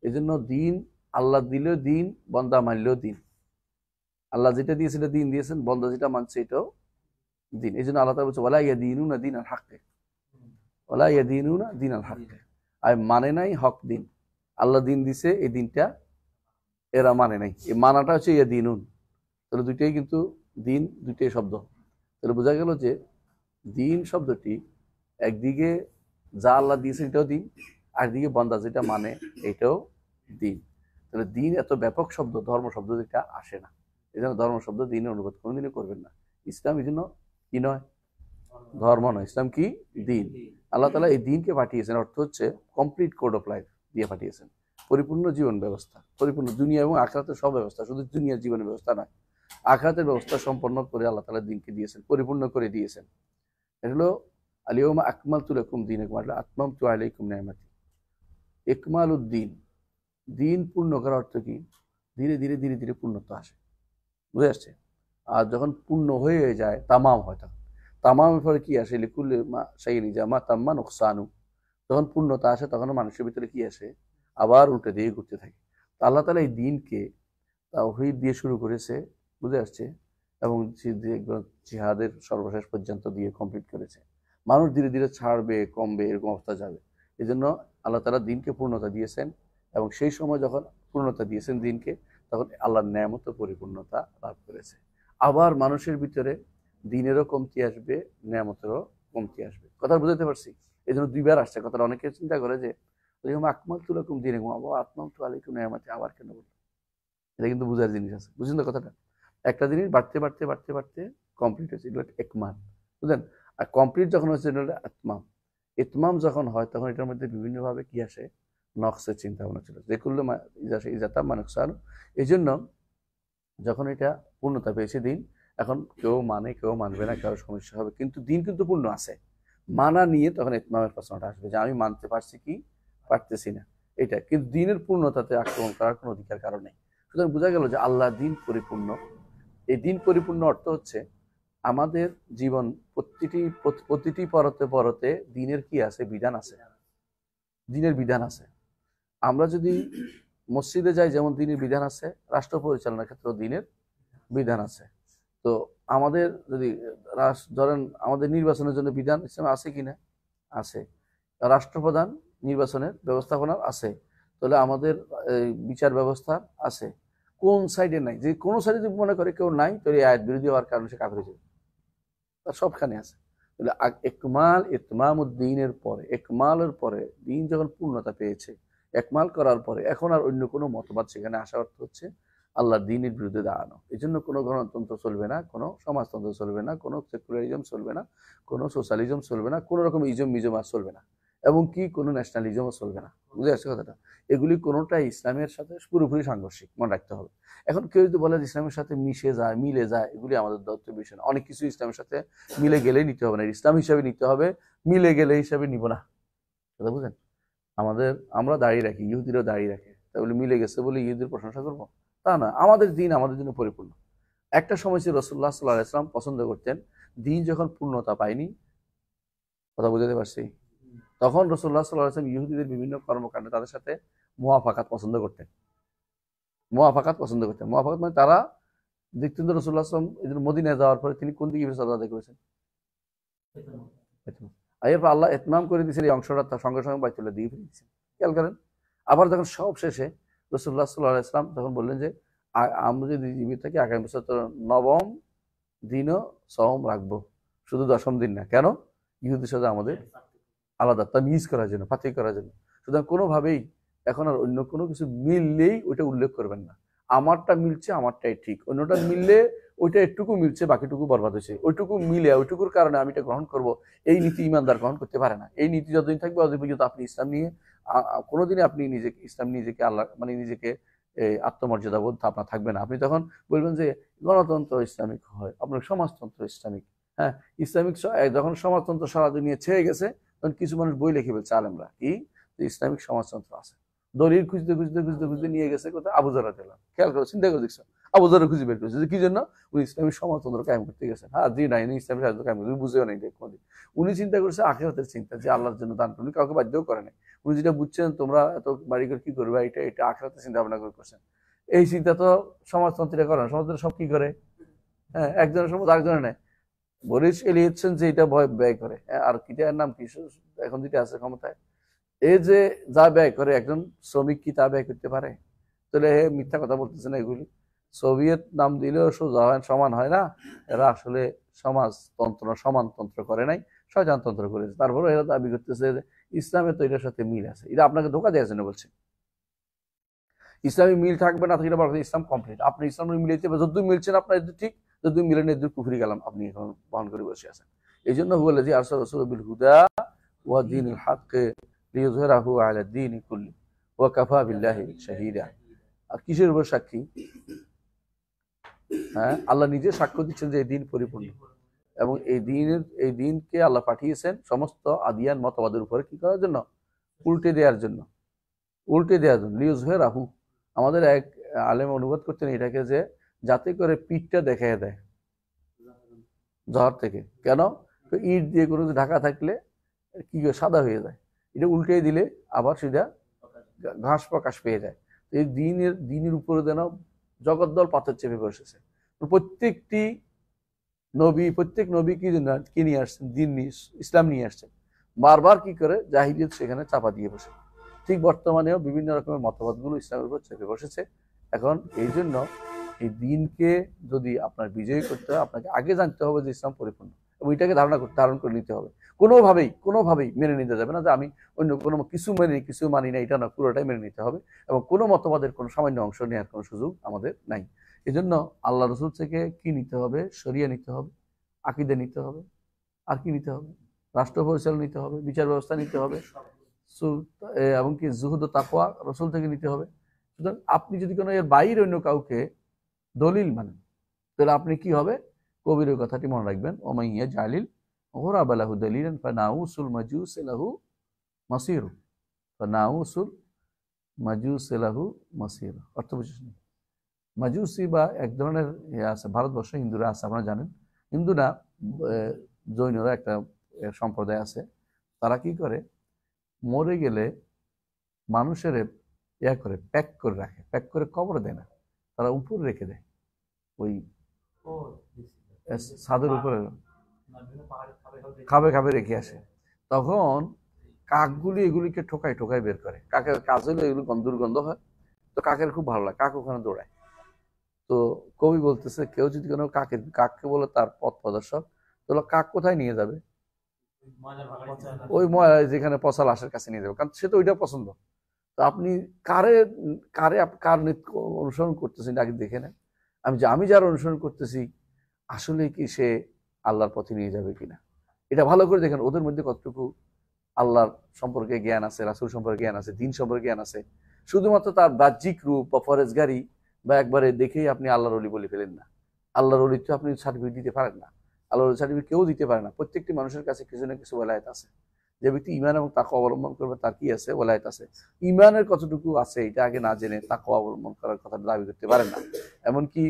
এই জন্য দিন আল্লাহ দিলেও দিন, বন্দা মানলেও দিন। আল্লাহ যেটা দিয়েছে এটা দিন দিয়েছেন, বন্দা যেটা মানছে এটাও দিন। এই জন্য আল্লাহ তাআলা বলছে ওয়ালা ইয়াদিনুনা দীনাল হাক্কে, ওয়ালা ইয়াদিনুনা দীনাল হাক্কে, আর মানে নাই হক দিন। আল্লাহ দিন দিছে, এই দিনটা এরা মানে নাই, এই মানাটা হচ্ছে ইয়াদিনুন। তাহলে দুইটাই কিন্তু দিন, দুইটাই শব্দ। তাহলে বোঝা গেল যে দিন শব্দটি একদিকে যা আল্লাহ দিয়েছে এটাও দিন, আরেকদিকে বান্দা যেটা মানে এটাও দিন। তাহলে দিন এত ব্যাপক শব্দ, ধর্ম শব্দ যেটা আসে না। এই জন্য ধর্ম শব্দ দিনের অনুবাদ কোনোদিনই করবেন না। ইসলাম এই জন্য কি নয়? ধর্ম নয়, ইসলাম কি? দিন। আল্লাহ তাআলা এই দিনকে পাঠিয়েছেন, অর্থ হচ্ছে কমপ্লিট কোড অফ লাইফ দিয়ে পাঠিয়েছেন, পরিপূর্ণ জীবন ব্যবস্থা, পরিপূর্ণ দুনিয়া এবং আখিরাতের সব ব্যবস্থা, শুধু দুনিয়ার জীবনের ব্যবস্থা নয়, আখিরাতের ব্যবস্থা সম্পন্ন করে আল্লাহ তাআলা দিনকে দিয়েছেন, পরিপূর্ণ করে দিয়েছেন। এটা হলো আলিয়াউমা আকমালতু লাকুম দীনাকুম ওয়া আতমামতু আলাইকুম নি'মাতি। ইকমালুদ্দিন, দিন পূর্ণ করার অর্থ কি? ধীরে ধীরে ধীরে ধীরে পূর্ণতা আসে, বুঝে আসছে? আর যখন পূর্ণ হয়ে যায়, তামাম হয়, তখন তামামের পরে কি আসে? লিকুল্লি মা শাইইন ইযা মা তাম্মা নুকসানু। যখন পূর্ণতা আসে তখন মানুষের ভিতরে কি আসে? আবার উল্টে দিয়ে ঘুরতে থাকে। তো আল্লাহ তাআলা এই দিনকে তাওহীদ দিয়ে শুরু করেছে, বুঝে আসছে, এবং জিহাদের সর্বশেষ পর্যন্ত দিয়ে কমপ্লিট করেছে। মানুষ ধীরে ধীরে ছাড়বে, কমবে, এরকম অবস্থা যাবে। এই জন্য আল্লাহ তাআলা দিনকে পূর্ণতা দিয়েছেন, এবং সেই সময় যখন পূর্ণতা দিয়েছেন দিনকে, তখন আল্লাহর নেয়ামত পরিপূর্ণতা লাভ করেছে। আবার মানুষের ভিতরে দিনেরও কমতি আসবে, নেয়ামতেরও কমতি আসবে। কথা বুঝতে পারছি? এই জন্য দুইবার আসছে কথাটা। অনেকে চিন্তা করে যে আকমালতু লাকুম দীনাকুম ওয়া আতমামতু আলাইকুম নি'মাতি, আবার কেন বলল? এটা কিন্তু বুঝার জিনিস আছে, বুঝলেন তো কথাটা? একটা জিনিস বাড়তে বাড়তে বাড়তে বাড়তে কমপ্লিট হয়েছে, এগুলো একমাল, বুঝলেন? আর কমপ্লিট যখন হচ্ছে এটা হলো ইতমাম। ইতমাম যখন হয় তখন এটার মধ্যে বিভিন্নভাবে কি আসে? নকশের চিন্তা ভাবনা ছিল, যে করলে ইজাতাম মানুষান। এই জন্য যখন এটা পূর্ণতা পেয়েছে দিন, এখন কেউ মানে কেউ মানবে না, কারো সমস্যা হবে, কিন্তু দিন কিন্তু পূর্ণ আছে। মানা নিয়ে তখন ইতমামের প্রশ্নটা আসবে যে আমি মানতে পারছি কি পারতেছি না, এটা। কিন্তু দিনের পূর্ণতাতে আক্রমণ করার কোনো অধিকার কারণ নেই। সুতরাং বোঝা গেল যে আল্লাহ দিন পরিপূর্ণ। এই দিন পরিপূর্ণ অর্থ হচ্ছে আমাদের জীবন প্রতিটি পরতে পরতে দিনের কি আছে? বিধান আছে, দিনের বিধান আছে। আমরা যদি মসজিদে যাই, যেমন দিনের বিধান আছে, রাষ্ট্র পরিচালনার ক্ষেত্রে দিনের বিধান আছে। তো আমাদের যদি ধরেন আমাদের নির্বাচনের জন্য বিধান ইসলামে আছে কিনা? আছে। রাষ্ট্রপ্রধান নির্বাচনের ব্যবস্থাপনা আছে। তাহলে আমাদের বিচার ব্যবস্থা আছে। কোন সাইডে নাই? যে কোনো সাইডে যদি মনে করে কেউ নাই, তাহলে আয়াত বিরোধী হওয়ার কারণে সে কাফের হয়ে যাবে। তার সবখানে আছে। তাহলে একমাল ইতমামুদ্দিনের পরে, একমালের পরে দিন যখন পূর্ণতা পেয়েছে, একমাল করার পরে এখন আর অন্য কোনো মতবাদ সেখানে আসা অর্থ হচ্ছে আল্লাহর দ্বীনের বিরুদ্ধে দাঁড়ানো। এই জন্য কোনো গণতন্ত্র চলবে না, কোনো সমাজতন্ত্র চলবে না, কোনো সেকুলারিজম চলবে না, কোনো সোশ্যালিজম চলবে না, কোনো রকম মিজম আর চলবে না, এবং কি কোনো ন্যাশনালিজমও চলবে না। বুঝে আসছে কথাটা? এগুলি কোনোটাই ইসলামের সাথে পুরোপুরি সাংঘর্ষিক, মনে রাখতে হবে। এখন কেউ যদি বলে ইসলামের সাথে মিশে যায়, মিলে যায়, এগুলি আমাদের দত্ত বিষয় না। অনেক কিছু ইসলামের সাথে মিলে গেলেই নিতে হবে না, ইসলাম হিসাবে নিতে হবে, মিলে গেলে হিসাবে নিব না। কথা বুঝেন? আমরা দাঁড়িয়ে রাখি, ইহুদিরাও দাঁড়িয়ে রাখে, তাহলে মিলে গেছে বলে ইহুদির প্রশংসা করবো? তা না, আমাদের দিন আমাদের জন্য পরিপূর্ণ। একটা সময় ছিল রাসূলুল্লাহ সাল্লাল্লাহু আলাইহি ওয়াসাল্লাম পছন্দ করতেন, দিন যখন পূর্ণতা পায়নি, কথা বুঝতে পারছি, তখন রাসূলুল্লাহ সাল্লাল্লাহু আলাইহি ওয়াসাল্লাম ইহুদিদের বিভিন্ন কর্মকাণ্ডে তাদের সাথে মুওয়াফাকাত পছন্দ করতেন। মুওয়াফাকাত মানে তারা দেখতেন যে রাসূলুল্লাহ সাল্লাল্লাহু আলাইহি ওয়াসাল্লাম এই মদিনায় যাওয়ার পরে তিনি কোন দিকে সালাত আদায় করেছেন? এরপর আল্লাহ ইতমাম করে দিয়েছেন, এই অংশটা তার সঙ্গে সঙ্গে বাইতুল্লাহ দিয়ে ফিরেছেন। খেয়াল করেন। আবার যখন সব শেষে রাসূলুল্লাহ সাল্লাল্লাহু আলাইহি ওয়াসাল্লাম তখন বললেন যে আমরা যদি জীবিত থাকি আগামী বছর তো নবম দিনও সওম রাখবো, শুধু দশম দিন না। কেন? ইহুদির সাথে আমাদের আলাদা, তামিজ করার জন্য, পার্থক্য করার জন্য। সুতরাং কোনোভাবেই এখন আর অন্য কোনো কিছু মিললেই ওইটা উল্লেখ করবেন না। আমারটা মিলছে, আমারটাই ঠিক, অন্যটা মিললে ওইটা একটুকু মিলছে, বাকিটুকু বরবাদ হয়েছে, ওইটুকু মিলে ওইটুকুর কারণে আমি এটা গ্রহণ করব, এই নীতি ইমানদার গ্রহণ করতে পারে না। এই নীতি যতদিন থাকবে ততদিন পর্যন্ত আপনি ইসলাম নিয়ে কোনোদিনই আপনি নিজেকে ইসলাম নিজেকে আল্লাহ মানে নিজেকে এই আত্মমর্যাদা বোধ আপনার থাকবে না। আপনি তখন বলবেন যে গণতন্ত্র ইসলামিক হয়, আপনার সমাজতন্ত্র ইসলামিক। হ্যাঁ, ইসলামিক যখন সমাজতন্ত্র সারা দুনিয়া ছেয়ে গেছে, তখন কিছু মানুষ বই লিখে ফেলছে আলেমরা কি ইসলামিক সমাজতন্ত্র আছে। দলিল খুঁজতে খুঁজতে খুঁজতে খুঁজতে নিয়ে গেছে কোথায়? আবু যর রাদিয়াল্লাহু আনহু। খেয়াল করে চিন্তা করে দেখছো, আবু যর খুঁজে বের করেছে যে কি জন্য উনি ইসলামিক সমাজতন্ত্র কায়েম করতে গেছেন। হ্যাঁ, জি নাই ইসলামিক রাষ্ট্র কায়েম করতে বুঝেও নাই কোনদিন। উনি চিন্তা করছে আখিরাতের চিন্তা, যে আল্লাহর জন্য দান করুন, কাউকে বাধ্যও করে নাই। উনি যেটা বুঝছেন তোমরা এত বাড়ি করে কি করবে, এটা এটা আখিরাতের চিন্তা ভাবনা করে করছেন। এই চিন্তা তো সমাজতন্ত্রীরা করে না। সমাজতন্ত্র সব কি করে? হ্যাঁ, একজনের সম্পদ আরেকজনের নেয়। বরিস এলিয়েছেন যে এটা ভয় ব্যয় করে, আর কিটার নাম কি এখন যেটা আছে ক্ষমতায়, এই যে যা ব্যয় করে একজন শ্রমিক কি তা ব্যয় করতে পারে? তাহলে মিথ্যা কথা বলতেছে না এগুলি। সোভিয়েত নাম দিলেও সোজা হয় সমান হয় না। এরা আসলে সমাজতন্ত্র সমানতন্ত্র করে নাই, শয়তানতন্ত্র করেছে। তারপরে এরা দাবি করতেছে যে ইসলামের তো এটার সাথে মিল আছে। এটা আপনাকে ধোকা দেওয়ার জন্য বলছে। ইসলামী মিল থাকবে না থাকলে বলতে ইসলাম কমপ্লিট। আপনি ইসলাম মিলাইতে যদ্দূর মিলছেন আপনার এদের ঠিক, যদ্দূর মিলেন এদের কুফরি গেলাম আপনি এখন বহন করে বসে আছেন। এই জন্য বলে যে আরসাল রাসূলু বিল হুদা ওয়া দীনিল হক লিইয়ুযহিরাহু আলা দ্বীনি কুল্লি ওয়া কাফা বিল্লাহি শাহীদা। আর কিসের উপর সাক্ষী? হ্যাঁ, আল্লাহ নিজে সাক্ষ্য দিচ্ছেন যে এই দিন পরিপূর্ণ, এবং এই দিনকে আল্লাহ পাঠিয়েছেন সমস্ত আদিয়ান মতবাদের উপরে কি করার জন্য? উল্টে দেওয়ার জন্য। লিইয়ুযহিরাহু, আমাদের এক আলেম অনুবাদ করতেন এটাকে যে যাতে করে পিঠটা দেখায় দেয় ঝড় থেকে। কেন? ইট দিয়ে কোনো ঢাকা থাকলে কি সাদা হয়ে যায়, এটা উল্টে দিলে আবার সেটা ঘাস প্রকাশ পেয়ে যায়। এই দিনের উপরে যেন জগদ্দল পাথর চেপে বসেছে। প্রত্যেক নবী কি নিয়ে আসছেন? দিন নিয়ে, ইসলাম নিয়ে আসছেন। বারবার কি করে জাহিলিয়ত সেখানে চাপা দিয়ে বসে। ঠিক বর্তমানেও বিভিন্ন রকমের মতবাদগুলো ইসলামের উপর চেপে বসেছে। এখন এই জন্য এই দিনকে যদি আপনার বিজয়ী করতে হয়, আপনাকে আগে জানতে হবে যে ইসলাম পরিপূর্ণ, এবং এটাকে ধারণ করে নিতে হবে। কোনোভাবেই মেনে নিতে যাবে না যে আমি অন্য কোনো কিছু মানি না, এটা না, পুরোটাই মেনে নিতে হবে। এবং কোনো মতবাদের কোনো সামান্য অংশ নেওয়ার কোনো সুযোগ আমাদের নাই। এই জন্য আল্লাহ রসুল থেকে কি নিতে হবে? শরিয়া নিতে হবে, আকিদা নিতে হবে, আর কি নিতে হবে? রাষ্ট্র পরিচালনা নিতে হবে, বিচার ব্যবস্থা নিতে হবে, এবং কি জুহুদ ও তাকওয়া রসুল থেকে নিতে হবে। সুতরাং আপনি যদি কোনো এর বাইরে অন্য কাউকে দলিল মানেন, তাহলে আপনি কি হবে? কবিরের কথাটি মনে রাখবেন, ওমাইয়া জালিল ওহরাবা লাহু দালিলান ফানাউসুল মাজুস লাহু মাসির। ফানাউসুল মাজুস লাহু মাসির অর্থ বুঝেছেন? মাজুসি বা এক ধরনের আছে, ভারতবর্ষে হিন্দুরা আছে, আপনারা জানেন। হিন্দুরা জৈনরা একটা সম্প্রদায় আছে, তারা কি করে মরে গেলে মানুষের করে প্যাক করে রাখে, প্যাক করে কবর দেয় না, তারা উপরে রেখে দেয়, ওই ছাদের উপরে খাবে রেখে আসে। তখন কাকগুলি এগুলিকে ঠোকায় বের করে। কাকের কাজ হলে এগুলো দুর্গন্ধ হয়, তো কাকের খুব ভালো লাগে, কাক ওখানে দৌড়ায়। তো কবি বলতেছে কেউ যদি কোনো কাককে বলে তার পথ প্রদর্শক, তাহলে কাক কোথায় নিয়ে যাবে? ওই যেখানে পচা লাশের কাছে নিয়ে যাবে, কারণ সে তো ওইটা পছন্দ। তো আপনি কার অনুসরণ করতেছেন আগে দেখে নেন। আমি যার অনুসরণ করতেছি আসলে কি সে আল্লাহর পথে নিয়ে যাবে কিনা, এটা ভালো করে দেখেন। ওদের মধ্যে কতটুকু আল্লাহর সম্পর্কে জ্ঞান আছে, রাসূল সম্পর্কে জ্ঞান আছে, দিন সম্পর্কে জ্ঞান আছে। শুধুমাত্র তার বাহ্যিক রূপ বা ফরেজগারি বা একবারে দেখেই আপনি আল্লাহর ওলি বলে ফেলেন না। আল্লাহর ওলি তো আপনি সার্টিফিকেট দিতে পারেন না, আল্লাহর সার্টিফিকেট কেউ দিতে পারে না। প্রত্যেকটি মানুষের কাছে কিছু না কিছু ওলায়েত আছে। যে ব্যক্তি ঈমান এবং তাকওয়া অবলম্বন করবে তার কি আছে? ওলায়েত আছে। ঈমানের কতটুকু আছে এটা আগে না জেনে তাকওয়া অবলম্বন করার কথা দাবি করতে পারেন না। এমনকি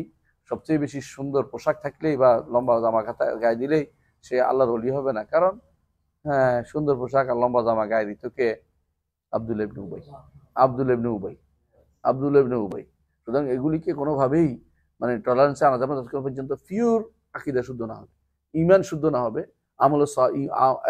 সবচেয়ে বেশি সুন্দর পোশাক থাকলেই বা লম্বা জামা গায়ে দিলেই সে আল্লাহর ওলি হবে না। কারণ হ্যাঁ, সুন্দর পোশাক আর লম্বা জামা গায়ে দিত কে? আব্দুল্লাহ ইবনে উবাই। সুতরাং এগুলিকে কোনোভাবেই মানে টলারেন্সে আনা যাবে না যতক্ষণ পর্যন্ত পিওর আকীদা শুদ্ধ না হবে, ঈমান শুদ্ধ না হবে,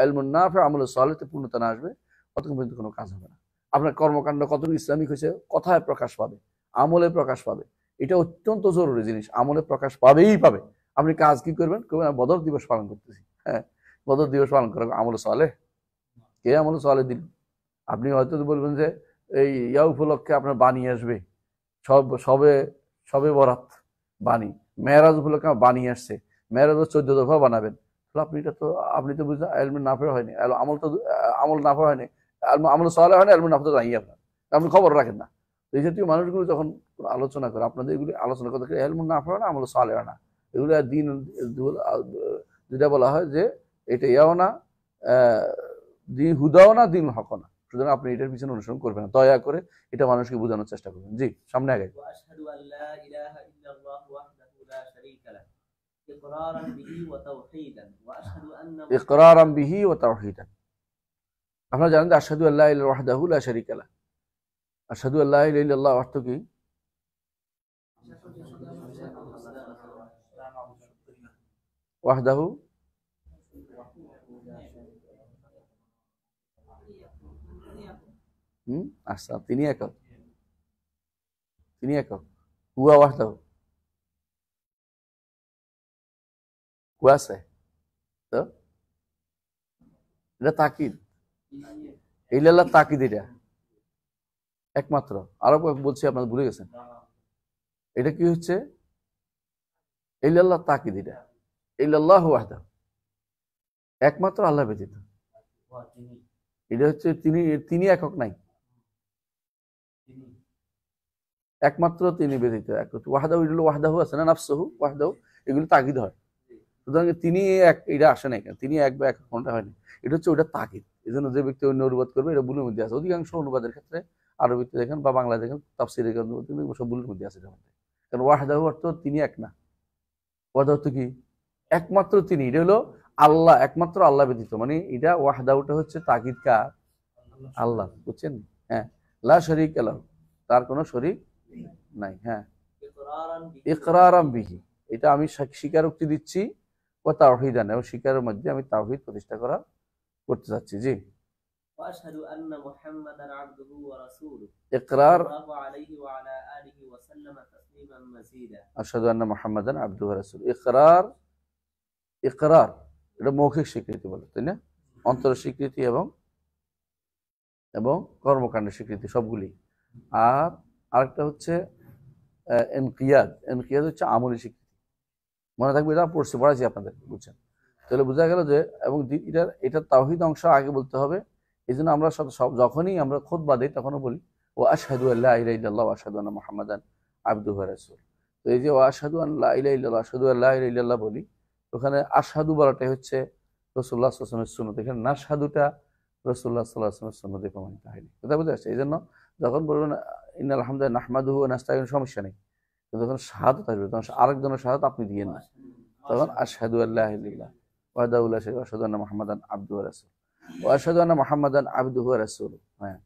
ইলমুন নাফি আমলে সালেহতে পূর্ণতা না আসবে, ততক্ষণ পর্যন্ত কোনো কাজ হবে না। আপনার কর্মকাণ্ড কতটুকু ইসলামিক হয়েছে কথায় প্রকাশ পাবে, আমলে প্রকাশ পাবে। এটা অত্যন্ত জরুরি জিনিস, আমলে প্রকাশ পাবে। আপনি কাজ কি করবেন? বদর দিবস পালন করতেছি, হ্যাঁ, বদর দিবস পালন করে আমলে সালেহ, কে আমলে সালেহ দিল? আপনি হয়তো বলবেন যে এই ইয়া উপলক্ষে আপনার বাণী আসবে, সবে বরাত বাণী, মেরাজ উপলক্ষে বাণী আসছে, মেরাজ 14 দফা বানাবেন। আপনি তো বুঝলেন এলমে নাফে হয়নি, আমল নাফে হয়নি, আমল সালেহ হয় না, এলমুন নাফিজ নাই আপনার, আপনি খবর রাখেন না। তো এই জাতীয় মানুষগুলো যখন আলোচনা করে, আপনাদের এগুলি আলোচনা করতে এলমুন নাফিজ হয় না, আমল সালেহ হয় না, এগুলো দিন যেটা বলা হয় যে এটা ইয়াও না, দিন হুদাও না, দিন হক না। সুতরাং আপনি এটার পিছনে অনুসরণ করবেন না, দয়া করে এটা মানুষকে বোঝানোর চেষ্টা করবেন। জি, সামনে আগে। وأشهد أن لا إله إلا الله وحده لا شريك له إقرارا به وتوحيدا وأشهد أن ইকরারাম বিহি ওয়া তাওহীদান। আপনারা জানেন যে আশহাদু আল্লা ইলাহা ইল্লাল্লাহু ওয়াহদাহু লা শারীকা লাহ। আশহাদু আল্লা ইলাহা ইল্লাল্লাহ অর্থ কি? ওয়াহদাহু আচ্ছা, তিনি একক, তিনি একক। হুয়া ওয়াহদাহু, হুয়া আছে তো এটা তাকিদ, ইল্লাল্লাহ তাকিদ, এটা একমাত্র। আরো বলছি, আপনারা ভুলে গেছেন। এটা কি হচ্ছে? ইল্লাল্লাহ তাকিদ, এটা ইল্লাল্লাহু ওয়াহদাহু, একমাত্র আল্লাহ ব্যতীত। এটা হচ্ছে তিনি, তিনি একক নাই, একমাত্র তিনি ব্যতীত। ওয়াহদাহু, এগুলো ওয়াহদাহু আছে না, নাফসুহু ওয়াহদাহু, এগুলো তাকিদ হয়। সুতরাং তিনি এক, এটা আসে না এখানে, তিনি এক বা এক কোনটা হয়নি, এটা হচ্ছে ওটা তাকিদ। এই জন্য যে ব্যক্তি অন্য অনুবাদ করবে এটা ভুলের মধ্যে আছে। অধিকাংশ অনুবাদের ক্ষেত্রে আরবিতে দেখেন বা বাংলা দেখেন, তাফসীরে সব ভুলের মধ্যে আছে এটার মধ্যে। কারণ ওয়াহদাহু অর্থ তিনি এক না, ওয়াহদাহু অর্থ কি? একমাত্র তিনি। এটা হলো আল্লাহ, একমাত্র আল্লাহ ব্যতীত, মানে এটা ওয়াহদাহুটা হচ্ছে তাকিদ কার? আল্লাহ, বুঝছেন? হ্যাঁ, লা শারীকা লাহু, তার কোনো শরীক নাই। হ্যাঁ, إقرارا به ইকরারাম বিহি, এটা আমি স্বীকারোক্তি দিচ্ছি, ও তাওহীদান, এবং স্বীকারের মধ্যে আমি তাওহীদ প্রতিষ্ঠা করতে চাচ্ছি। জি, وأشهد أن محمدا عبده ورسوله ইকরার, صلى الله عليه وعلى آله وسلم تسليما مزيدا আশহাদু আন্না মুহাম্মাদান আবদুহু ওয়া রাসূলুহু। ইকরার, ইকরার এটা মৌখিক স্বীকৃতি বলে, তাই না? অন্তরের স্বীকৃতি এবং এবং কর্মকাণ্ডের স্বীকৃতি সবগুলি। আর আরেকটা হচ্ছে ইনকিয়াদ। ইনকিয়াদ হচ্ছে আমলি স্বীকৃতি। মনে থাকবে, এটা পড়াইছি আপনাদের, বুঝছেন? তাহলে বোঝা গেল যে, এবং এটা তাওহীদ অংশ আগে বলতে হবে। এই জন্য আমরা সব যখনই আমরা খুতবা দিই তখনও বলি ওয়া আশহাদু আল্লা ইলাহা ইল্লাল্লাহ ওয়া আশহাদু আন্না মুহাম্মাদান আবদুহু ওয়া রাসূলুহু। তো এই যে ওয়া আশহাদু আল্লা ইলাহা ইল্লাল্লাহ, আশহাদু আল্লা ইলাহা ইল্লাল্লাহ বলি, ওখানে আশহাদু বলাটাই হচ্ছে রাসূলুল্লাহ সাল্লাল্লাহু আলাইহি ওয়াসাল্লামের সুন্নাত, এখানে নাশহাদুটা রাসূলুল্লাহ সাল্লাল্লাহু আলাইহি ওয়াসাল্লামের সুন্নতে প্রমাণিত হয়নি। কথা বুঝে আসছে? এই জন্য যখন বলবেন ইন্নাল হামদালিল্লাহ নাহমাদুহু ওয়া নাস্তাঈনুহু, সমস্যা নেই, কিন্তু যখন শাহাদাত আসবে তখন আরেকজনের শাহাদাত আপনি দিয়েন না, তখন আশহাদু আল্লা ইলাহা ইল্লাল্লাহ ওয়াহদাহু লা শারীকা লাহু ওয়া আশহাদু আন্না মুহাম্মাদান আবদুহু ওয়া রাসূলুহু ওয়া আশহাদু আন্না মুহাম্মাদান আবদুহু ওয়া রাসূলুহু। হ্যাঁ,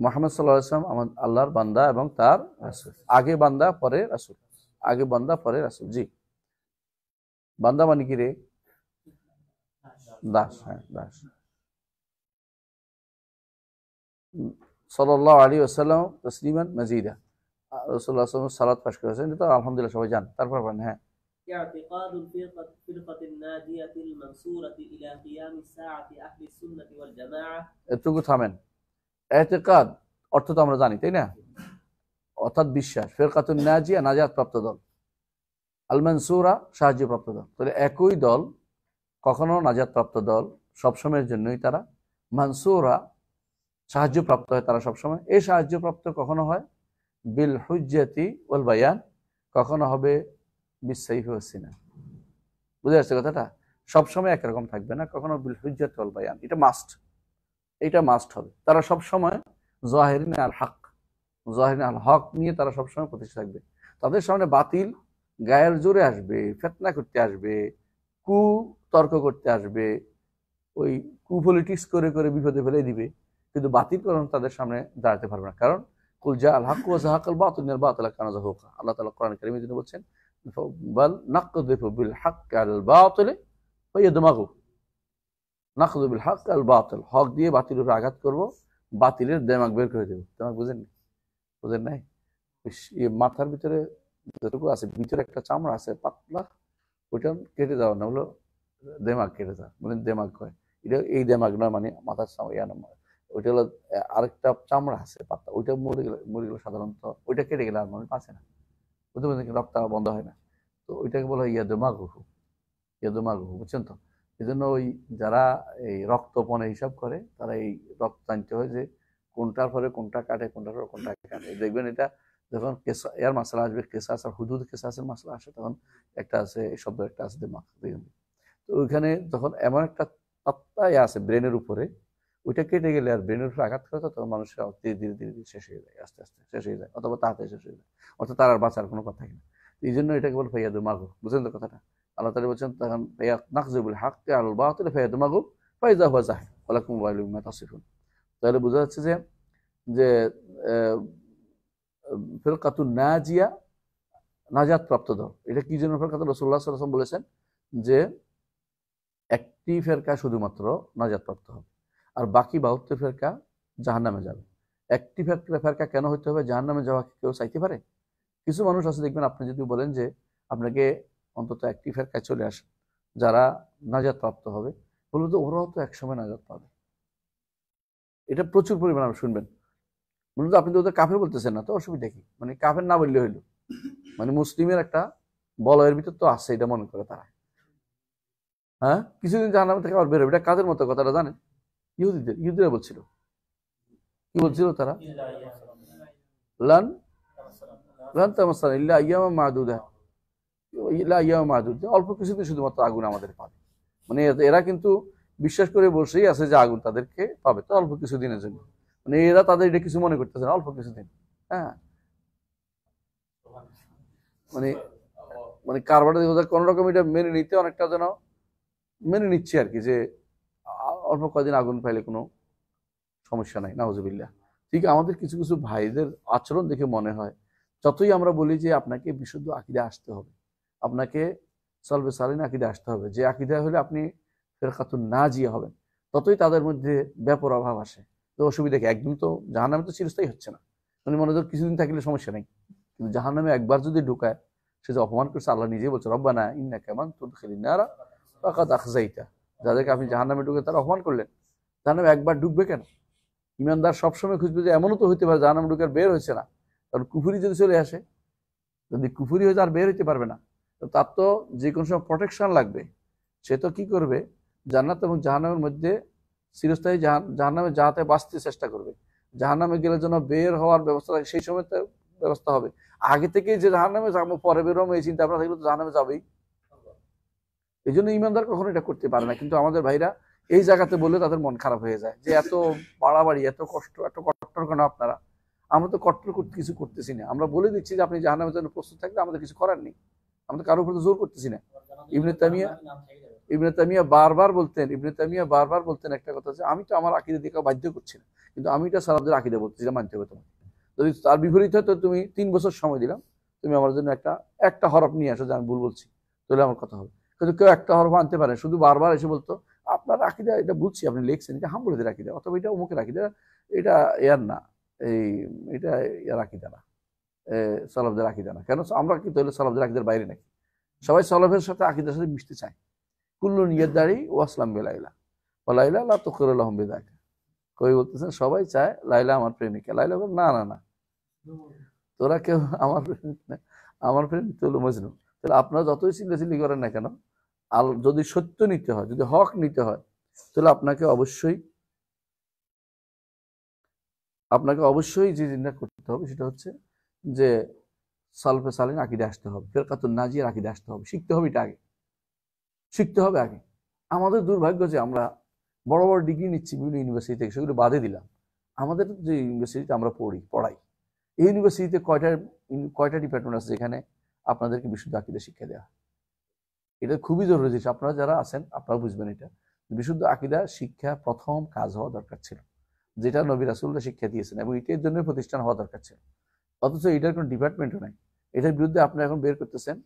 মুহাম্মদ সাল্লাল্লাহু আলাইহি ওয়াসাল্লাম আমার আল্লাহর বান্দা এবং তার রাসূল। আগে বান্দা পরে রাসূল, আগে বান্দা পরে রাসূল। জি, বান্দা মানে কি রে? দাস। হ্যাঁ, দাস। সাল্লাল্লাহু আলাইহি ওয়াসাল্লাম তাসলিমান মাজিদা, রাসূলুল্লাহ সাল্লাল্লাহু আলাইহি ওয়াসাল্লাম সালাত পাঠ করেছেন, এটা তো আলহামদুলিল্লাহ সবাই জানেন। তারপর বলেন। হ্যাঁ, اعتقاد الفرقة الناجية المنصورة إلى قيام الساعة أهل السنة والجماعة এতটুকু থামেন। ইতিকাদ অর্থ তো আমরা জানি, তাই না? অর্থাৎ বিশ্বাস। ফিরকাতুন নাজিয়া, নাজাত প্রাপ্ত দল। আল মানসুরা, সাহায্যপ্রাপ্ত দল। তাহলে একই দল, কখনো নাজাত প্রাপ্ত দল, সবসময়ের জন্যই তারা মানসুরা, সাহায্যপ্রাপ্ত হয় তারা সবসময়। এই সাহায্যপ্রাপ্ত কখনো হয় বিল হুজ্জাতি ওয়াল বায়ান, কখনো হবে বিসাইফি ওয়াস সিনান। বুঝে আসছে কথাটা? সবসময় একরকম থাকবে না, কখনো বিল হুজ্জাতি ওয়াল বায়ান, এটা মাস্ট, এটা মাস্ট হবে। তারা সবসময় জাহিরিন আল হক, জাহিরিন আল হক নিয়ে তারা সবসময় প্রতিষ্ঠা থাকবে। তাদের সামনে বাতিল গায়ের জোরে আসবে, ফিতনা করতে আসবে, তর্ক করতে আসবে, ওই পলিটিক্স করে করে বিপদে ফেলে দিবে, কিন্তু বাতিল করণ তাদের সামনে দাঁড়াতে পারবে না। কারণ কুল জা আল হক ওয়া যাহাকাল বাতিল ইন্নাল বাতিলা কানা যাহুকা। আল্লাহ তাআলা কোরআন কারীমে তিনি বলছেন বাল নাকযিফু বিল হক আল বাতিল ফায়াদমাগু, নাকযিফু বিল হক আল বাতিল, হক দিয়ে বাতিলের উপর আঘাত করব, বাতিলের দেমাগ বের করে দেব। দেমাগ বুঝেন নাই? মাথার ভিতরে যতটুকু আছে, ভিতরে একটা চামড়া আছে পাতলা, ওইটা কেটে দেওয়া না হলো দেমাগ কেটে দেওয়া, মানে দেমাগ হয় এটা, এই দেমাগ নয়, মানে মাথার চামড়া, ওইটা হলো আরেকটা চামড়া আছে পাতলা, ওইটা মরে গেলে সাধারণত ওইটা কেটে গেলে আর মানুষ বাঁচে না, বুঝতে পারছেন? রক্ত বন্ধ হয় না, তো ওইটাকে বলা হয় ইয়াদমাগুহু, বুঝছেন তো? এই জন্য ওই যারা এই রক্তপণে হিসাব করে তারা এই রক্ত জানতে হয় যে কোনটার পরে কোনটা কাটে, কোনটার পরে কোনটা কাটে। দেখবেন এটা যখন এর মাসলা আসবে, কেসাস আর হুদুদ কেসাসের মাসলা আসে, তখন একটা আছে এই শব্দ, একটা আছে দিমাগ। তো ওইখানে যখন এমন একটা তত্ত্বায় আছে ব্রেনের উপরে, ওইটা কেটে গেলে আর ব্রেনের উপরে আঘাত করে, তখন মানুষের ধীরে ধীরে ধীরে ধীরে শেষ হয়ে যায়, আস্তে আস্তে শেষ হয়ে যায়, অথবা তাড়াতাড়ি শেষ হয়ে যায়, অর্থাৎ তার আর বাঁচার কোনো কথা থাকে না। এই জন্য এটাকে বলে ফাইয়াদুল মাগু। বুঝলেন তো কথাটা? আল্লাহ তাআলা বলছেন তখন নাকযিবুল হাক্কি আলাল বাতিল ফাইয়াদুল মাগু ফাইযা হুয়া যাহিক ওয়া লাকুম ওয়াইলুম মিম্মা তাসিফুন। তাহলে বোঝা যাচ্ছে যে যে ফিরকাতুন নাজিয়া, নাজাত প্রাপ্ত দল। এটা কি জন্য ফিরকাতুন? রাসূলুল্লাহ সাল্লাল্লাহু আলাইহি ওয়াসাল্লাম বলেছেন যে একটি ফেরকা শুধুমাত্র নাজাত প্রাপ্ত হবে, আর বাকি 72 ফেরকা জাহান্নামে যাবে। একটি ফেরকা কেন হইতে হবে? জাহান্নামে যাওয়া কেউ চাইতে পারে? কিছু মানুষ আছে দেখবেন, আপনি যদি বলেন যে আপনাকে অন্তত একটি ফেরকায় চলে আসে যারা নাজাত প্রাপ্ত হবে, বলবো তো ওরাও তো একসময় নাজাত পাবে। এটা প্রচুর পরিমাণে আপনি শুনবেন। মূলত আপনি তো ওদের কাফের বলতেছেন না, তো অসুবিধা কি? মানে কাফের না বললে হইলো, মানে মুসলিমের একটা বলয়ের ভিতর তো আছে, এটা মনে করে তারা। হ্যাঁ, কিছুদিন জাহান্নাম থেকে আবার বেরোবে। এটা কাদের মতো কথাটা জানেন? ইহুদিরা বলছিল। কি বলছিল তারা? লান লান তামাসসানা ইল্লা আইয়ামান মা'দুদা, ইল্লা আইয়ামান মা'দুদা, অল্প কিছুদিন শুধুমাত্র আগুন আমাদের পাবে। মানে এরা কিন্তু বিশ্বাস করে বসেই আছে যে আগুন তাদেরকে পাবে, তো অল্প কিছুদিনের জন্য। মানে এরা তাদের এটা কিছু মনে করতেছে না, অল্প কিছুদিন। হ্যাঁ, মানে মানে কারবারটা কোন রকম এটা মেনে নিতে অনেকটা যেন মেনে নিচ্ছে আর কি, যে অল্প কদিন আগুন পাইলে কোনো সমস্যা নাই, নাউজুবিল্লাহ। ঠিক আমাদের কিছু কিছু ভাইদের আচরণ দেখে মনে হয়, যতই আমরা বলি যে আপনাকে বিশুদ্ধ আকীদা আসতে হবে, আপনাকে সলবে সালিন আকীদা আসতে হবে, যে আকীদা হলে আপনি ফিরকাতুন নাজিয়া হবেন, ততই তাদের মধ্যে ব্যাপর অভাব আসে। তো অসুবিধা কি? একদম তো জাহান্নামে তো চিরস্থায়ী হচ্ছে না, মানে মনে হয় কিছুদিন থাকলে সমস্যা নেই। কিন্তু জাহান্নামে একবার যদি ঢুকায়, সে যে অপমান করছে, আল্লাহ নিজেই বলছে রব্বানা ইন্নাকা মান তুদখিলিন নারা ফাকাদ আখযাইতা, যাদেরকে আপনি জাহান্নামে ঢুকে তারা অপমান করলেন। জাহান্নামে একবার ঢুকবে কেন? ইমানদার সবসময় খুঁজবে যে এমনও তো হইতে পারে জাহান্নাম ঢুকে আর বের হয়েছে না, কারণ কুফুরি যদি চলে আসে, যদি কুফুরি হয়ে আর বের হইতে পারবে না, তো তার তো যে কোনো সময় প্রোটেকশন লাগবে। সে তো কি করবে? জান্নাত এবং জাহান্নামের মধ্যে চিরস্থায়ী জাহান্নামে যাতে বাঁচতে চেষ্টা করবে। জাহান্নামে গেলে যেন বের হওয়ার ব্যবস্থা থাকে, সেই সময় তার ব্যবস্থা হবে। আগে থেকে যে জাহান্নামে যাবো, পরে বেরোবো, এই চিন্তা আপনার থাকলে তো জাহান্নামে যাবেই। এই জন্য ইমানদার কখনো এটা করতে পারে না। কিন্তু আমাদের ভাইরা এই জায়গাতে বললে তাদের মন খারাপ হয়ে যায়, যে এত বাড়াবাড়ি, এত কষ্ট, এত কট্টর কেন আপনারা? আমরা তো কট্টর কিছু করতেছি না, আমরা বলে দিচ্ছি যে আপনি জাহান্নামের জন্য প্রস্তুত থাকলে আমাদের কিছু করার নেই, আমরা কারোর উপর জোর করতেছি না। ইবনে তাইমিয়া বারবার বলতেন একটা কথা, যে আমি তো আমার আকীদা দিকে বাধ্য করছি না, কিন্তু আমি এটা সালাফদের আকীদা বলতেছি, মানতে হবে তোমাকে। যদি তার বিপরীত হয়, তো তুমি 3 বছর সময় দিলাম, তুমি আমার জন্য একটা হরফ নিয়ে আসো যে আমি ভুল বলছি, তাহলে আমার কথা হবে। কিন্তু কেউ একটা হরফ আনতে পারে, শুধু বারবার এসে বলতো আপনার আকীদা এটা বুঝছি, আপনি লিখছেন এটা হাম্বলীদের আকীদা, অথবা এটা অমুকের আকীদা, এটা এর না, এটা এর আকীদা না, সালাফদের আকীদা না। কেন আমরা কি তাহলে সালাফদের আকীদার বাইরে নাকি? সবাই সালাফের সাথে আকীদার সাথে মিশতে চায়। কুল্লুন ইয়াদদারি ওয়াসলাম বিলাইলা ওয়ালাইলা লা তুকিরু লাহুম বিযালিকা। কই বলতেছেন সবাই চায় লাইলা আমার প্রেমিকা। লাইলা বলে না না না, তোরা কেউ আমার প্রেমিক না, আমার প্রেমিক তো হলো মজনু। তাহলে আপনারা যতই চিল্লাচিল্লি করেন না কেন, যদি সত্য নিতে হয়, যদি হক নিতে হয়, তাহলে আপনাকে অবশ্যই যে জিনিসটা করতে হবে সেটা হচ্ছে যে সালফে সালিন আকীদা আসতে হবে, ফিরকাতুন নাজিয়ার আকীদা আসতে হবে, শিখতে হবে। এটা আগে শিখতে হবে আগে। আমাদের দুর্ভাগ্য যে আমরা বড় বড় ডিগ্রি নিচ্ছি বিভিন্ন ইউনিভার্সিটি থেকে, সেগুলো বাদে দিলাম। আমাদের যে ইউনিভার্সিটিতে আমরা পড়াই, এই ইউনিভার্সিটিতে কয়টা ডিপার্টমেন্ট আছে যেখানে আপনাদেরকে বিশুদ্ধ আকীদা শিক্ষা দেওয়া? এটা খুবই জরুরি জিনিস। আপনারা যারা আছেন আপনারা বুঝবেন এটা, বিশুদ্ধ আকীদা শিক্ষা প্রথম কাজ হওয়া দরকার ছিল, যেটা নবী রাসূলরা শিক্ষা দিয়েছেন, এবং এটার জন্য প্রতিষ্ঠান হওয়া দরকার ছিল। অথচ এটার কোনো ডিপার্টমেন্টও নাই। এটার বিরুদ্ধে আপনি এখন বের করতেছেন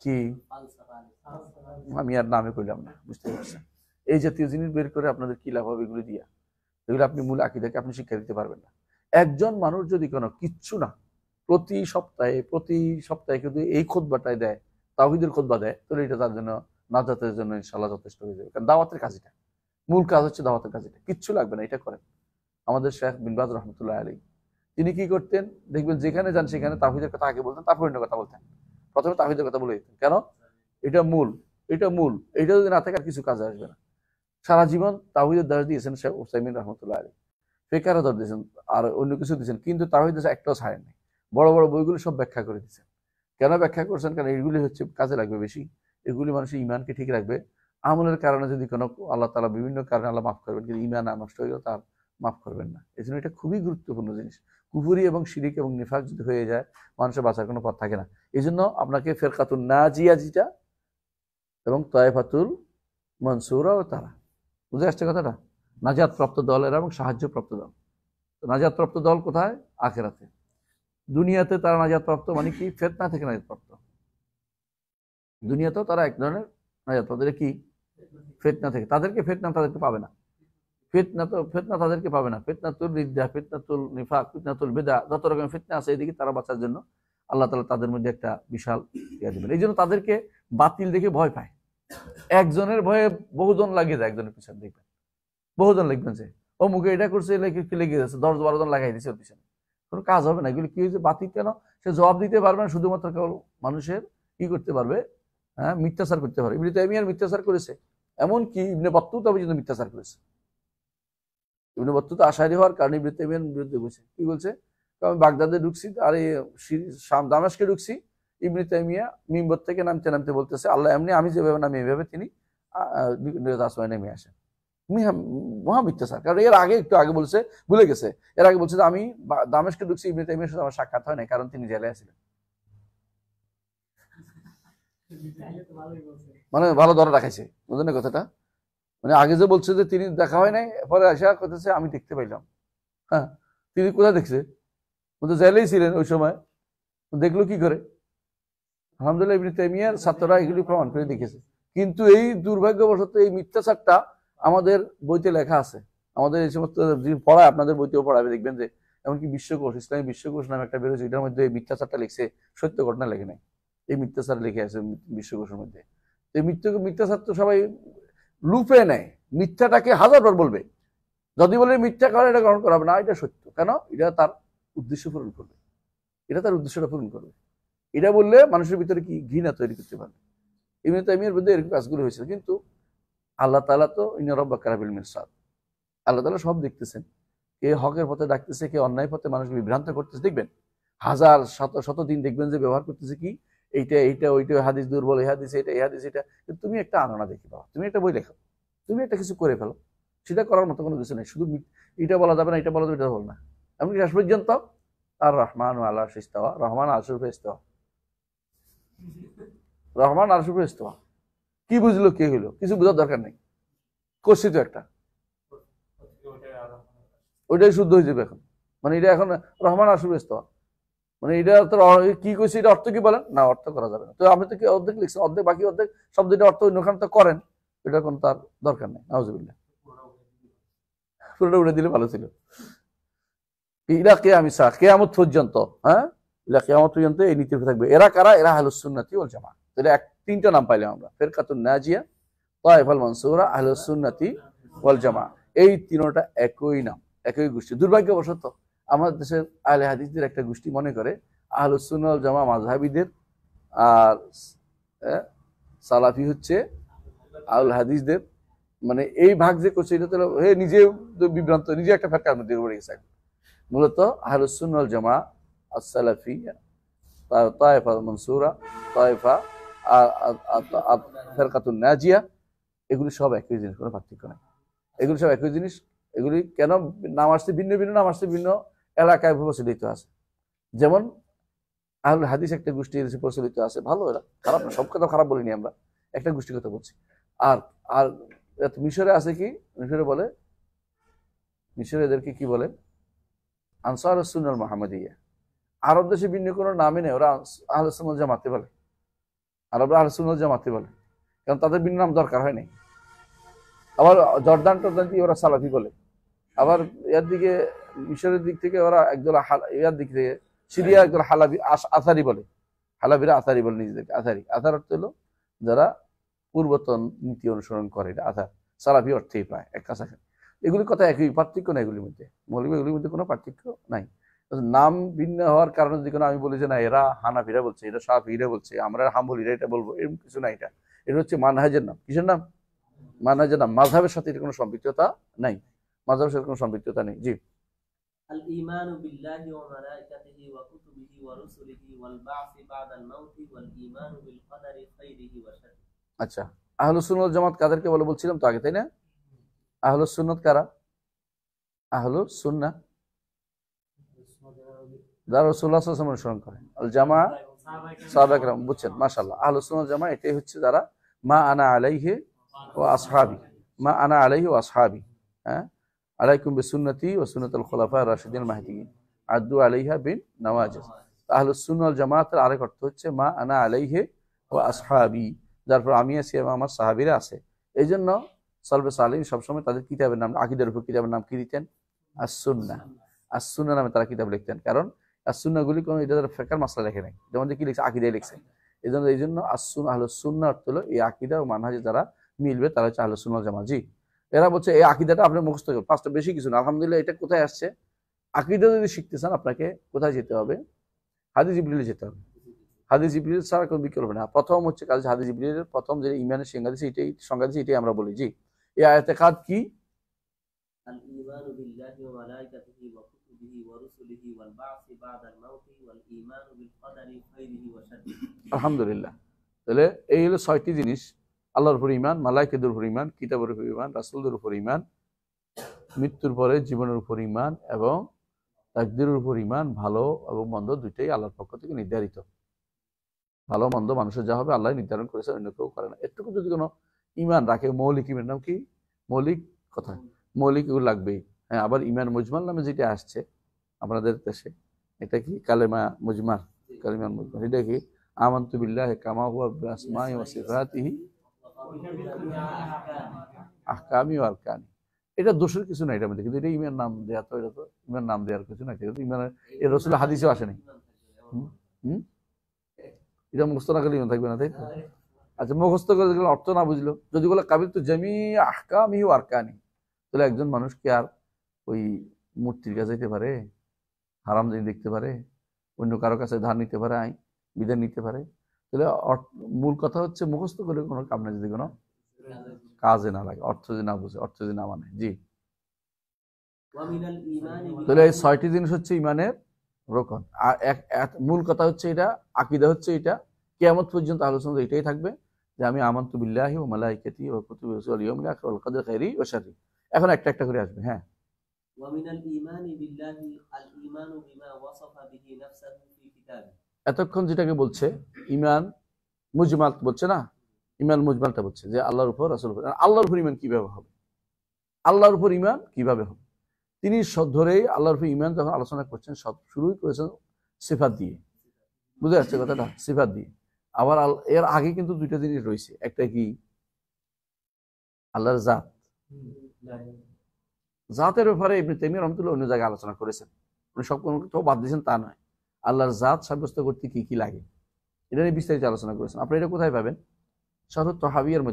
কি, আমি আর নামে কইলাম না, বুঝতে পারছেন? এই জাতীয় জিনিস বের করে আপনাদের কি লাভ হবে এগুলো দিয়া? এগুলো আপনি মূল আকীদাকে আপনি শিক্ষা দিতে পারবেন না। একজন মানুষ যদি কোনো কিচ্ছু না, প্রতি সপ্তাহে কিন্তু এই খুতবাটাই দেয়, তাওহীদের খুতবা দেয়, তাহলে এটা তার জন্য নাজাতের জন্য ইনশাআল্লাহ যথেষ্ট হয়ে যাবে। কারণ দাওয়াতের কাজ এটা, মূল কাজ হচ্ছে দাওয়াতের কাজ। এটা কিচ্ছু লাগবে না, এটা করেন। আমাদের শেখ বিন বাজ রহমতুল্লাহ আলাইহি তিনি কি করতেন দেখবেন, যেখানে যান সেখানে তাওহীদের কথা আগে বলতেন, তারপর অন্য কথা বলতেন। প্রথমে তাওহীদের কথা বলে দিতেন। কেন? এটা মূল, এটা মূল, এটা যদি না থাকে আর কিছু কাজে আসবে না। সারা জীবন তাওহীদের দাস দিয়েছেন শেখ উসাইমিন রহমতুল্লাহ আলাইহি, ফিকহের দর দিয়েছেন, আর অন্য কিছু দিয়েছেন, কিন্তু তাওহীদের একটাও ছাড়েননি। বড় বড় বইগুলো সব ব্যাখ্যা করে দিচ্ছেন। কেন ব্যাখ্যা করছেন? কারণ এগুলি হচ্ছে কাজে লাগবে বেশি, এগুলি মানুষের ইমানকে ঠিক রাখবে। আমলের কারণে যদি কোনো আল্লাহ তাআলা বিভিন্ন কারণে আল্লাহ মাফ করবেন, কিন্তু ইমান নষ্ট হয়ে গেল তার মাফ করবেন না। এই জন্য এটা খুবই গুরুত্বপূর্ণ জিনিস। কুফরি এবং শিরিক এবং নিফাক যদি হয়ে যায়, মানুষের বাঁচার কোনো পথ থাকে না। এই জন্য আপনাকে ফেরকাতুন নাজিয়া যেটা এবং তয়েফাতুল মনসুরা ও তারা, বুঝে আসছে কথাটা? নাজাত প্রাপ্ত দল এরা এবং সাহায্য প্রাপ্ত দল। নাজাত প্রাপ্ত দল কোথায়? আখিরাতে। দুনিয়াতে তারা নাজাত প্রাপ্ত মানে কি? ফিতনা থেকে নাজাত প্রাপ্ত। দুনিয়াতেও তারা এক ধরনের নাজাত প্রাপ্ত। কি? ফিতনা থেকে। তাদেরকে পাবে না। ফিতনা তাদেরকে পাবে না। ফিতনাতুল রিদ্দা, ফিতনাতুল নিফাক, ফিতনাতুল বিদআ, যত রকমের ফিতনা আছে এদিকে তারা বাঁচার জন্য আল্লাহ তাআলা তাদের মধ্যে একটা বিশাল ইয়া দিবেন। এই জন্য তাদেরকে বাতিল দেখে ভয় পায়। একজনের ভয়ে বহুজন লাগিয়ে যায়, একজনের পিছনে দেখবেন বহুজন লিখবেন যে ও মুখে এটা করছে, লেগে যাচ্ছে, 10-12 জন লাগাই দিচ্ছে ওর পিছনে। কোনো কাজ হবে না। এগুলো কি হয়েছে? বাতিল কেন? সে জবাব দিতে পারবে না, শুধুমাত্র কেবল মানুষের কি করতে পারবে? হ্যাঁ, মিথ্যাচার করতে পারবে। ইবনে তাইমিয়ার মিথ্যাচার করেছে, এমনকি ইবনে বত্তুতা পর্যন্ত মিথ্যাচার করেছে। ইবনে বত্তুতা আশারি হওয়ার কারণে ইবনে তাইমিয়ার বিরুদ্ধে বলছে। কি বলছে? আমি বাগদাদে ঢুকছি, আর শাম দামেস্কে ঢুকছি, ইবনে তাইমিয়া মিম্বর থেকে নামতে নামতে বলতেছে আল্লাহ এমনি, আমি যেভাবে নামি এভাবে তিনি আসমানে নেমে আসেন। মহা মিথ্যাচার। কারণ এর আগে একটু আগে বলছে, ভুলে গেছে, এর আগে বলছে যে আমি দামেস্কে ঢুকছি, ইবনে তাইমিয়ার সাথে আমার সাক্ষাৎ হয় না, কারণ তিনি জেলে আছিলেন। মানে ভালো ধরে রাখাইছে, বুঝলেন না কথাটা? মানে আগে যে বলছে যে তিনি দেখা হয় নাই, পরে আসা করতেছে আমি দেখতে পাইলাম। হ্যাঁ, তিনি কোথায় দেখছে? তো জেলেই ছিলেন ওই সময়, দেখলো কি করে? আলহামদুলিল্লাহ ইবনে তাইমিয়ার ছাত্ররা এগুলি প্রমাণ করে দেখেছে। কিন্তু এই দুর্ভাগ্যবশত এই মিথ্যাচারটা আমাদের বইতে লেখা আছে। আমাদের এই সমস্ত পড়ায়, আপনাদের বইতেও পড়াবে, দেখবেন যে এমনকি বিশ্বকোষ, ইসলামী বিশ্বকোষ নামে একটা বেরোচ্ছে, এটার মধ্যে এই মিথ্যাচারটা লিখছে, সত্য ঘটনা লেখে নাই, এই মিথ্যাচার লিখে আছে বিশ্বকোষের মধ্যে। এই মিথ্যাচার তো সবাই লুপে নেয়, মিথ্যাটাকে হাজারবার বলবে, যদি বলে মিথ্যা করে এটা গ্রহণ করা হবে না, এটা সত্য। কেন? এটা তার উদ্দেশ্য পূরণ করবে, এটা তার উদ্দেশ্যটা পূরণ করবে। এটা বললে মানুষের ভিতরে কি ঘৃণা তৈরি করতে পারবে। ইবনে তাইমিয়ার বিরুদ্ধে এরকম কাজগুলো হয়েছিল। কিন্তু আল্লাহ তাআলা তো ইন্না রাব্বাকা লাবিল মিরসাদ, আল্লাহ তাআলা সব দেখতেছেন। কে হকের পথে ডাকতেছে, কে অন্যায় পথে মানুষকে বিভ্রান্ত করতেছে। দেখবেন হাজার শত দিন দেখবেন যে ব্যবহার করতেছে কি এইটা ওইটা, হাদিস দুর্বল, এই হাদিস এটা, এই হাদিস এটা। কিন্তু তুমি একটা আননা দেখি পাও, তুমি একটা বই লেখো, তুমি একটা কিছু করে ফেলো, সেটা করার মতো কোনো কিছু নেই। শুধু এটা বলা যাবে না, এটা বলা যাবে, এটা বল না। এমনকি শেষ পর্যন্ত আর রহমান আল্লাহ ইস্তাওয়া, রহমান আরশের উপরে ইস্তাওয়া, রহমান আরশের উপরে ইস্তাওয়া। কি বুঝলো, কে হইলো, কিছু বোঝার দরকার নেই, করছি তো একটা, ওইটাই শুদ্ধ হয়ে যাবে এখন। মানে এটা এখন রহমান আরশের উপরে ইস্তাওয়া, মানে এটা তো কি কইছি, এটা অর্থ কি বলেন না, অর্থ করা যাবে না। তো আমি তো কি অর্ধেক লিখছি, অর্ধেক বাকি অর্ধেক শব্দটা অর্থ অন্যখানে তো করেন, এটা কোনো তার দরকার নেই। নাউজুবিল্লাহ, পুরোটা উড়ে দিলে ভালো ছিল। ইলা কিয়ামিসা, কিয়ামত পর্যন্ত, হ্যাঁ, ইলা কিয়ামত পর্যন্ত এই নীতি থাকবে। এরা কারা? এরা আহলুস সুন্নাতি ওয়াল জামাত। তাহলে তিনটা নাম পাইলাম আমরা, ফিরকাতুন নাজিয়া, তায়েফাল মানসুরা, আহলুস সুন্নাতি ওয়াল জামাত। এই তিনটা একই নাম, একই গোষ্ঠী। দুর্ভাগ্যবশত আমাদের দেশের আহলে হাদিসদের একটা গোষ্ঠী মনে করে আহলুস সুন্নাহ ওয়াল জামাত মাযহাবীদের, আর সালাফি হচ্ছে আহলুল হাদিসদের। মানে এই ভাগ যে করছে, এটা তো নিজে বিভ্রান্ত, নিজে একটা ফেরকার মধ্যে পড়ে গেছে। মূলত আহলুস সুন্নাহ ওয়াল জামাত, আস-সালাফিয়া, তায়েফা মানসুরা, তায়েফা, ফিরকাতুন নাজিয়া, এগুলি সব একই জিনিস, কোনো পার্থক্য নেই। এগুলি সব একই জিনিস। এগুলি কেন নাম আসছে ভিন্ন ভিন্ন, নাম আসছে ভিন্ন এলাকায় প্রচলিত আছে। যেমন আহলুল হাদিস একটা গোষ্ঠী প্রচলিত আছে, ভালো, এরা খারাপ না, সব কথা খারাপ বলিনি আমরা, একটা গোষ্ঠীর কথা বলছি। আর আর মিশরে আছে কি, মিশরে বলে, মিশরে এদেরকে কি বলে? আনসারুস সুন্নাহ মুহাম্মাদিয়া। আরব দেশে ভিন্ন কোনো নামই নেই, ওরা আহলুস সুন্নাহ জামাতে বলে, আরবরা আহলুস সুন্নাহ জামাতে বলে, কারণ তাদের ভিন্ন নাম দরকার হয় নাই। আবার জর্দান টর্দান দিয়ে ওরা সালাফি বলে। আবার এর দিকে মিশরের দিক থেকে ওরা একদল, ইয়ার দিক থেকে সিরিয়া একদল হালাবি আসারি বলে, হালাবিরা আসারি বলে নিজেদেরকে। আসার অর্থ হলো যারা পূর্বতন নীতি অনুসরণ করে, এটা আসার। সালাফি অর্থেই প্রায় এক কাছাকাছি। এগুলির কথা একই, পার্থক্য নাই এগুলির মধ্যে, মৌলিক এগুলির মধ্যে কোনো পার্থক্য নাই। নাম ভিন্ন হওয়ার কারণে যদি কোনো আমি বলি যে না এরা হানাফিরা বলছে, এটা শাফিরা বলছে, আমরা হাম্বলিরা এটা বলবো, এরকম কিছু না। এটা এটা হচ্ছে মানহাজের নাম। কিসের নাম? মানহাজের নাম। মাযহাবের সাথে এর কোনো সম্পৃক্ততা নাই, মাযহাবের সাথে কোনো সম্পৃক্ততা নেই। জি। الإيمان بالله وملائكته وكتبه ورسله والبعث بعد الموت والإيمان بالقدر خيره وشره। আচ্ছা, আহলুস সুন্নাত ওয়াল জামাত কাদেরকে বলে বলছিলাম তো আগে, তাই না? আহলুস সুন্নাত কারা? আহলুস সুন্নাহ যারা রাসূলুল্লাহ সাল্লাল্লাহু আলাইহি ওয়াসাল্লাম অনুসরণ করে। আল জামা সাহাবা کرام, বুঝছেন? মাশাআল্লাহ। আহলুস সুন্নাত ওয়াল জামা এটাই হচ্ছে যারা মা আনা আলাইহি ওয়া আসহাবি, মা আনা আলাইহি ওয়া আসহাবি, হ্যাঁ, আলাইকুম বিসুন্নতি ওয়া সুন্নাতুল খুলাফা রাশিদিন মাহদিয়িন আদু আলাইহা বিন নওয়াজিজ। আহলুস সুন্নাহ ওয়াল জামাতের আরেক অর্থ হচ্ছে মা আনা আলাইহি ওয়া আসহাবি, যার পর আমি আছি এবং আমার সাহাবীরা আছে। এই জন্য সালফে সালেহিন সবসময় তাদের কিতাবের নাম, আকীদার উপর কিতাবের নাম কি দিতেন? আস-সুন্নাহ। আস-সুন্নাহ নামে তারা কিতাব লিখতেন, কারণ আস-সুন্নাহগুলি কোনো এটা ফিকহের মাসলা লেখে নাই, যেমন কি লিখছে? আকীদায় লিখছে। এই জন্য আস-সুন্নাহ, আহলুস সুন্নাহ অর্থ হলো এই আকীদা ও মানহাজে যারা মিলবে তারা হচ্ছে আহলুস সুন্নাহ ওয়াল জামাত। জি, এরা বলছে এই আকীদাটা আপনি মুখস্থ করুন, পাঁচটা, বেশি কিছু না। আলহামদুলিল্লাহ, এটা কোথায় আসছে? আকীদা যদি শিখতে চান আপনাকে কোথায় যেতে হবে? হাদিস জিবরিলে যেতে হবে। হাদিস জিবরিল ছাড়া কোনো বিকল্প না। প্রথম হচ্ছে কাজ হাদিস জিবরিলের প্রথম যে ইমানের সংজ্ঞা দিয়েছে, এটাই আমরা বলি। জি, এই ইতিকাদ কি? الإيمان بالله وملائكته وكتبه ورسله والبعث بعد الموت والإيمان بالقدر خيره وشره। আলহামদুলিল্লাহ। তাহলে এই হলো 6টি জিনিস: আল্লাহর উপর ঈমান, মালায়েকাতের উপর ঈমান, কিতাবের উপর ঈমান, রাসূলদের উপর ঈমান, মৃত্যুর পরে জীবনের উপর ঈমান এবং তাকদীরের উপর ঈমান। ভালো এবং মন্দ দুইটাই আল্লাহর পক্ষ থেকে নির্ধারিত। ভালো মন্দ মানুষের যা হবে আল্লাহ নির্ধারণ করেছে, অন্য কেউ করে না। এটুকু যদি কোনো ঈমান রাখে, মৌলিক ঈমানের নাম কি? মৌলিক কথা, মৌলিক এগুলো লাগবেই। হ্যাঁ, আবার ঈমান মুজমাল নামে যেটা আসছে আপনাদের দেশে, এটা কি কালেমা মুজমাল? কালেমা মুজমাল এটা কি? আমানতু বিল্লাহি কামা হুয়া বিআসমাই ওয়া সিফাতিহি আহকামি ওয়া আরকানি। এটা দোষের কিছু নাই এটার মধ্যে, কিন্তু এটা ঈমান নাম দেয়া, তো এটা তো ঈমান নাম দেওয়ার কিছু নাই। কিন্তু ঈমানের এর রাসূলের হাদিসেও আসে নাই। এটা মুখস্থ না করলে ঈমান থাকবে না, তাই তো? আচ্ছা, মুখস্থ করে যেগুলো অর্থ না বুঝলো, যদি বলে কাবিল তো জামি আহকামি ওয়া আরকানি, তাহলে একজন মানুষ কি আর ওই মূর্তির কাছে যেতে পারে? হারাম জিনিস দেখতে পারে? অন্য কারো কাছে ধার নিতে পারে? বিধান নিতে পারে? তাহলে মূল কথা হচ্ছে মুখস্থ করে কোনো কাম না, যদি কোনো কাজে না লাগে, অর্থ যদি না বুঝে, অর্থ যদি না মানে। জি, তাহলে এই 6টি জিনিস হচ্ছে ইমানের রোকন। আর মূল কথা হচ্ছে এটা, আকীদা হচ্ছে এটা, কিয়ামত পর্যন্ত আলোচনা এটাই থাকবে যে আমি আমানতু বিল্লাহি ওয়া মালাইকাতিহি ওয়া কুতুবিহি ওয়া রুসুলিহি ওয়াল ইয়াউমিল আখির ওয়াল কদরি খাইরিহি ওয়া শাররিহি। এখন একটা একটা করে আসবে। হ্যাঁ, ومن الإيمان بالله الإيمان بما وصف به نفسه في كتابه। এতক্ষণ যেটাকে বলছে ঈমান মুজমাল বলছে না, ঈমান মুজমালটা বলছে যে আল্লাহর উপর, রাসূলের উপর। আল্লাহর উপর ঈমান কিভাবে হবে? আল্লাহর উপর ঈমান কিভাবে হবে? তিনি ধরেই আল্লাহর উপর ঈমান যখন আলোচনা করছেন, সব শুরুই করেছেন সিফাত দিয়ে। বুঝে যাচ্ছে কথাটা? সিফাত দিয়ে। আবার এর আগে কিন্তু দুইটা জিনিস রয়েছে। একটা কি? আল্লাহর জাত। জাতের ব্যাপারে ইবনে তাইমিয়া রাহমাতুল্লাহ অন্য জায়গায় আলোচনা করেছেন, উনি সব কোনো বাদ দিয়েছেন তা নয়। আল্লাহর জাত সাব্যস্ত করতে কি কি লাগে এটা নিয়ে বিস্তারিত আলোচনা করেছেন। আপনি এটা কোথায় পাবেন? শারহ তাহাবিয়ার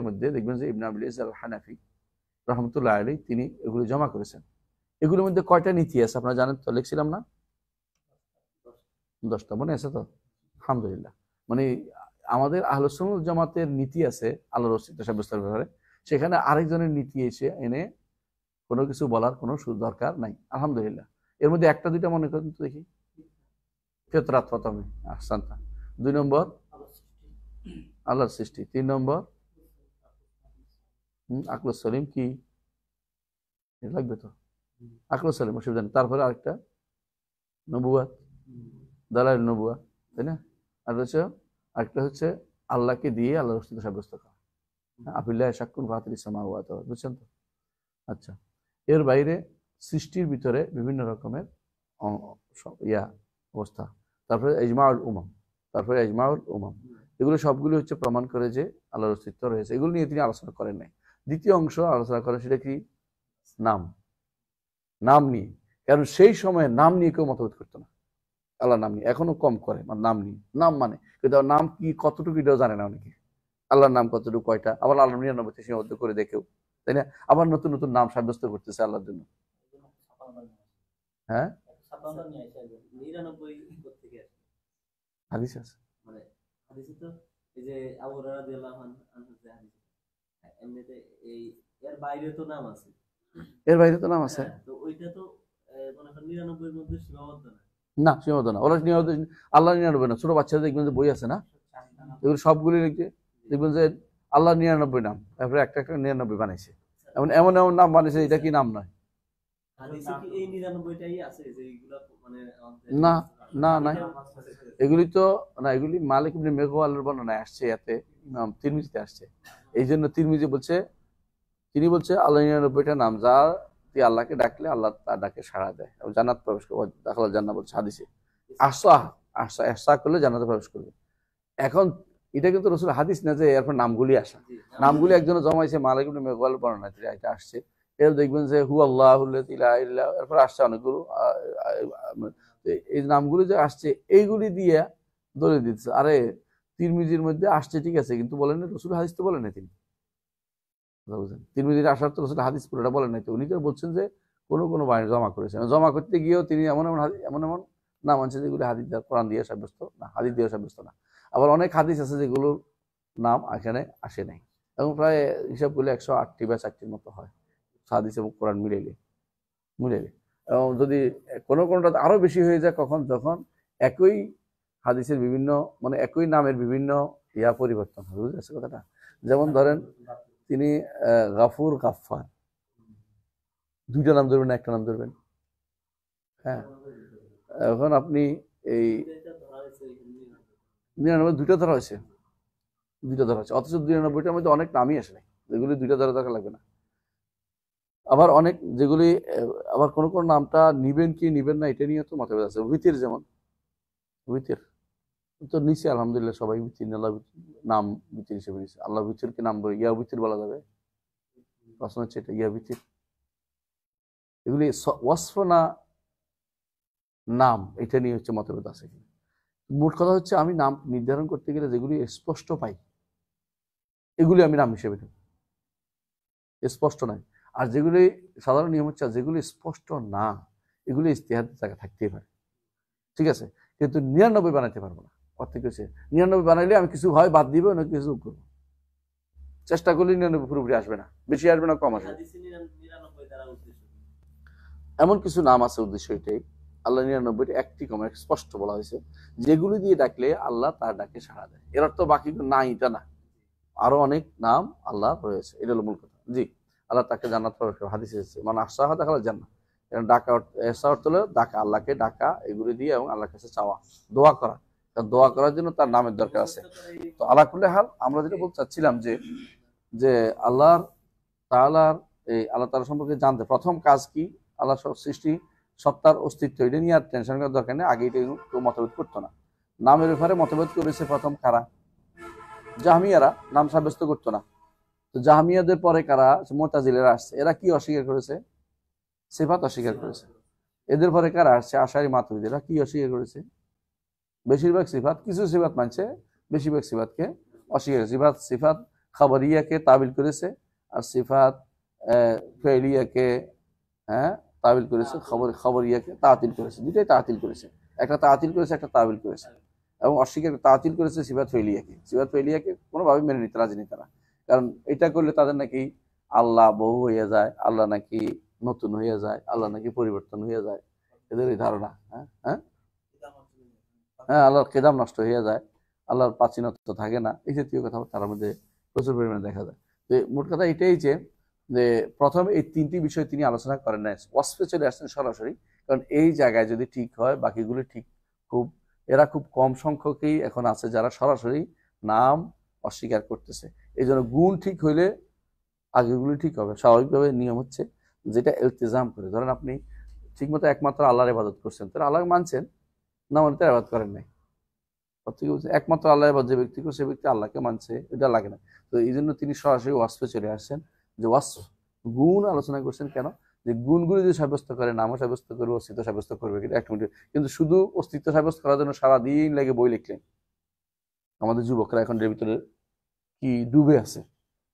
মধ্যে দেখবেন যে ইবনে আবিল ইজ আল হানাফি রাহমাতুল্লাহ আলাইহি তিনি এগুলো জমা করেছেন। এগুলোর মধ্যে কয়টা নীতি আছে আপনারা জানেন তো? লিখছিলাম না? 10টা মনে আছে তো? আলহামদুলিল্লাহ। মানে আমাদের আহলুস সুন্নাহ ওয়াল জামাতের নীতি আছে আল্লাহর অস্তিত্ব সাব্যস্তের ব্যাপারে, সেখানে আরেকজনের নীতি এনে কোনো কিছু বলার কোনো দরকার নাই। আলহামদুলিল্লাহ। এর মধ্যে একটা দুইটা মনে করেন তো দেখি। ফিতরাত প্রথমে, আহসানতা। 2 নম্বর আল্লাহর সৃষ্টি। 3 নম্বর আকলুস সলিম। কি লাগবে তো? আকলুস সলিম, অসুবিধা নেই। তারপরে আরেকটা নবুয়াত, দালাইল নবুয়া, তাই না? আর হচ্ছে আরেকটা হচ্ছে আল্লাহকে দিয়ে আল্লাহর অস্তিত্ব সাব্যস্ত করা। আফিল্লাহি শাক্কুন ফাতিরিস সামাওয়াতি, বুঝছেন তো? আচ্ছা, এর বাইরে সৃষ্টির ভিতরে বিভিন্ন রকমের অবস্থা। তারপরে ইজমাউল উমাম, এগুলো সবগুলো হচ্ছে প্রমাণ করে যে আল্লাহর অস্তিত্ব রয়েছে। এগুলো নিয়ে তিনি আলোচনা করেন নাই। দ্বিতীয় অংশ আলোচনা করেন, সেটা কি? নাম নিয়ে। কারণ সেই সময় নাম নিয়ে কেউ মতভেদ করতো না। আল্লাহ নাম নিয়ে এখনো কম করে, নাম নিয়ে। নাম মানে কিন্তু নাম কি, কতটুকু এটাও জানে না অনেকে। আল্লাহর নাম কতটুকু, কয়টা, আবার আল্লাহ 99তে সীমাবদ্ধ করে দেখেও, তাই না? আবার নতুন নতুন নাম সাব্যস্ত করতেছে আল্লাহর জন্য। হ্যাঁ, 99 থেকে হাদিস আছে। মানে হাদিসে তো এই যে আবু হুরায়রা রাদিয়াল্লাহু আনহু যে হাদিস, এমনিতে এই এর বাইরে তো নাম আছে। এর বাইরে তো নাম আছে হ্যাঁ, তো ওইটা তো মনে করেন 99 এর মধ্যে সীমাবদ্ধ না। না, সীমাবদ্ধ না। ওরা আল্লাহ 99 না, ছোট বাচ্চাদের দেখবেন যে বই আছে না, এগুলো সবগুলি লিখে দেখবেন যে আল্লাহ 99 নাম, তারপরে একটা একটা 99 বানাইছে, এমন এমন এমন নাম বানাইছে, এটা কি নাম নয়। হাদিসে কি এই 99টাই আছে যে এইগুলা মানে আমাদের না না নাই, এগুলি তো না, এগুলি মালিক ইবনে মেঘওয়ালের বর্ণনায় আসছে, এতে ইমাম তিরমিজিতে আসছে। এই জন্য তিরমিজি বলছে, তিনি বলছে আল্লাহ 99টা নাম, যা তুই আল্লাহকে ডাকলে আল্লাহ তার ডাকে সাড়া দেয় এবং জান্নাত প্রবেশ করবে, দাখাল জান্নাত বলছে হাদিসে। আহসা আহসা এহসা করলে জান্নাতে প্রবেশ করবে। এখন এটা কিন্তু রসুল হাদিস না যে এরপর নামগুলি আসা, নামগুলি একজনে জমাইছে, মালিক ইবনে মেঘওয়াল বর্ণনায় এটা আসছে। এর দেখবেন যে হু আল্লাহুল্লাযী লা ইলাহা ইল্লা, এরপর আসছে অনেকগুলো এই নামগুলি যে আসছে, এইগুলি দিয়ে ধরে দিচ্ছে। আরে তিরমিজির মধ্যে আসছে ঠিক আছে, কিন্তু বলেন না রসুল হাদিস তো বলেন না তিনি, বুঝলেন? তিরমিজির আসার তো রসুল হাদিস পুরোটা বলেন নাই তো, উনি তো বলছেন যে কোনো কোনো বাণী জমা করেছেন, জমা করতে গিয়েও তিনি এমন এমন এমন এমন নাম আনছে যেগুলি হাদিস কোরআন দিয়ে সাব্যস্ত না, হাদিস দিয়ে সাব্যস্ত না। আবার অনেক হাদিস আছে যেগুলোর নাম এখানে আসে নাই, এবং প্রায় হিসাব করলে 108টি বা 4টির মতো হয় হাদিস এবং কোরআন মিলাইলে মিলাইলে। এবং যদি কোনো কোনোটা আরো বেশি হয়ে যায়, কখন যখন একই হাদিসের বিভিন্ন মানে একই নামের বিভিন্ন ইয়া পরিবর্তন হবে, বুঝতে পারছে কথাটা? যেমন ধরেন তিনি গাফুর গাফফার, দুইটা নাম ধরবেন না একটা নাম ধরবেন? হ্যাঁ, এখন আপনি এই 99 দুইটা ধরা হয়েছে, দুইটা ধরা হয়েছে, অথচ 99টার মধ্যে অনেক নামই আসে নাই, যেগুলি দুইটা ধরা দরকার লাগবে না। আবার অনেক যেগুলি আবার কোন কোন নামটা নিবেন কি নিবেন না এটা নিয়ে তো মতভেদ আছে। উইথের যেমন উইথের তো নিচে আলহামদুলিল্লাহ সবাই উইথির আল্লাহ নাম উইথির হিসেবে নিচ্ছে। আল্লাহ উইথির কি নাম বলে ইয়া উইথির বলা যাবে? প্রশ্ন হচ্ছে এটা, ইয়া উইথির এগুলি ওয়াসফ না নাম, এটা নিয়ে হচ্ছে মতভেদ আছে। মোট কথা হচ্ছে আমি নাম নির্ধারণ করতে গেলে যেগুলি স্পষ্ট পাই এগুলি আমি নাম হিসেবে নেব, স্পষ্ট নয়। আর যেগুলি সাধারণ নিয়ম হচ্ছে, যেগুলি স্পষ্ট না এগুলি ইজতিহাদের জায়গা থাকতেই পারে, ঠিক আছে, কিন্তু 99 বানাইতে পারবো না। অর্থ কি হচ্ছে 99 বানাইলে আমি কিছু হয় বাদ দিব না কিছু করবো, চেষ্টা করলে 99 পুরোপুরি আসবে না, বেশি আসবে না কম আসবে। হাদিসে 99 দ্বারা উদ্দেশ্য কি? এমন কিছু নাম আছে, উদ্দেশ্য এটাই আল্লাহ 99টি একটি কম স্পষ্ট বলা হয়েছে, যেগুলি দিয়ে ডাকলে আল্লাহ তার ডাকে সাড়া দেয়। এর অর্থ বাকি নাই এটা না, আরো অনেক নাম আল্লাহ রয়েছে, এটা হলো মূল কথা। জি, আল্লাহ তাকে জান্নাত প্রবেশ করে, হাদিসে এসেছে মানে আশাহা দেখা জান্নাত। কারণ ডাকা এসা অর্থ হলো ডাকা, আল্লাহকে ডাকা এগুলি দিয়ে এবং আল্লাহর কাছে চাওয়া, দোয়া করা। কারণ দোয়া করার জন্য তার নামের দরকার আছে। তো আল্লাহ কুল্লে হাল আমরা যেটা বলতে চাচ্ছিলাম যে যে আল্লাহর তাআলার এই আল্লাহ তাআলা সম্পর্কে জানতে প্রথম কাজ কি, আল্লাহ সৃষ্টি সত্তার অস্তিত্ব, এটা নিয়ে আর টেনশন করার দরকার নেই। আগে এটা কেউ মতভেদ করতো না। নামের ব্যাপারে মতভেদ করেছে প্রথম কারা? জাহমিয়ারা নাম সাব্যস্ত করতো না। তো জাহমিয়াদের পরে কারা? মুতাজিলিরা আসছে, এরা কি অস্বীকার করেছে? সিফাত অস্বীকার করেছে। এদের পরে কারা আসছে? আশারি মাতুরিদিরা কি অস্বীকার করেছে? বেশিরভাগ সিফাত, কিছু সিফাত মানছে, বেশিরভাগ সিফাতকে অস্বীকার। সিফাত খাবরিয়াকে তাবিল করেছে, আর সিফাত ফেলিয়াকে তাবিল করেছে, খবরিয়াকে তাতিল করেছে, দুটাই তাতিল করেছে। একটা তাতিল করেছে, একটা তাবিল করেছে। এবং অস্বীকার তাতিল করেছে সিফাত ফেলিয়াকে। সিফাত ফেলিয়াকে কোনোভাবে মেনে নিতে রাজি নেই তারা, কারণ এটা করলে তাদের নাকি আল্লাহ বহু হয়ে যায়, আল্লাহ নাকি নতুন হয়ে যায়, আল্লাহ নাকি পরিবর্তন হয়ে যায়, এদের এই ধারণা। হ্যাঁ হ্যাঁ হ্যাঁ আল্লাহর কেদাম নষ্ট হয়ে যায়, আল্লাহর প্রাচীনত্ব থাকে না, এই জাতীয় কথা তার মধ্যে প্রচুর পরিমাণে দেখা যায়। তো মোট কথা এটাই যে প্রথম এই তিনটি বিষয় তিনি আলোচনা করেন না, ওয়াসফে চলে আসছেন সরাসরি। কারণ এই জায়গায় যদি ঠিক হয় বাকিগুলো ঠিক, খুব এরা খুব কম সংখ্যকই এখন আছে যারা সরাসরি নাম অস্বীকার করতেছে। এই জন্য গুণ ঠিক হইলে আগেগুলি ঠিক হবে। স্বাভাবিকভাবে নিয়ম হচ্ছে যেটা ইলতিজাম করে, ধরেন আপনি ঠিকমতো একমাত্র আল্লাহর ইবাদত করছেন, তাহলে আল্লাহ মানছেন, না মানে তার ইবাদত করেন নাই। একমাত্র আল্লাহ যে ব্যক্তি করে সে ব্যক্তি আল্লাহকে মানছে, এটা লাগে না। তো এই জন্য তিনি সরাসরি ওয়াসফে চলে আসছেন, যে ওয়াসফ গুণ আলোচনা করছেন। কেন? যে গুণগুলি যদি সাব্যস্ত করে, নামও সাব্যস্ত করবে, অস্তিত্ব সাব্যস্ত করবে। কিন্তু এক মিনিট, কিন্তু শুধু অস্তিত্ব সাব্যস্ত করার জন্য সারাদিন লাগে বই লিখলেন। আমাদের যুবকরা এখন এর ভিতরে কি ডুবে আছে,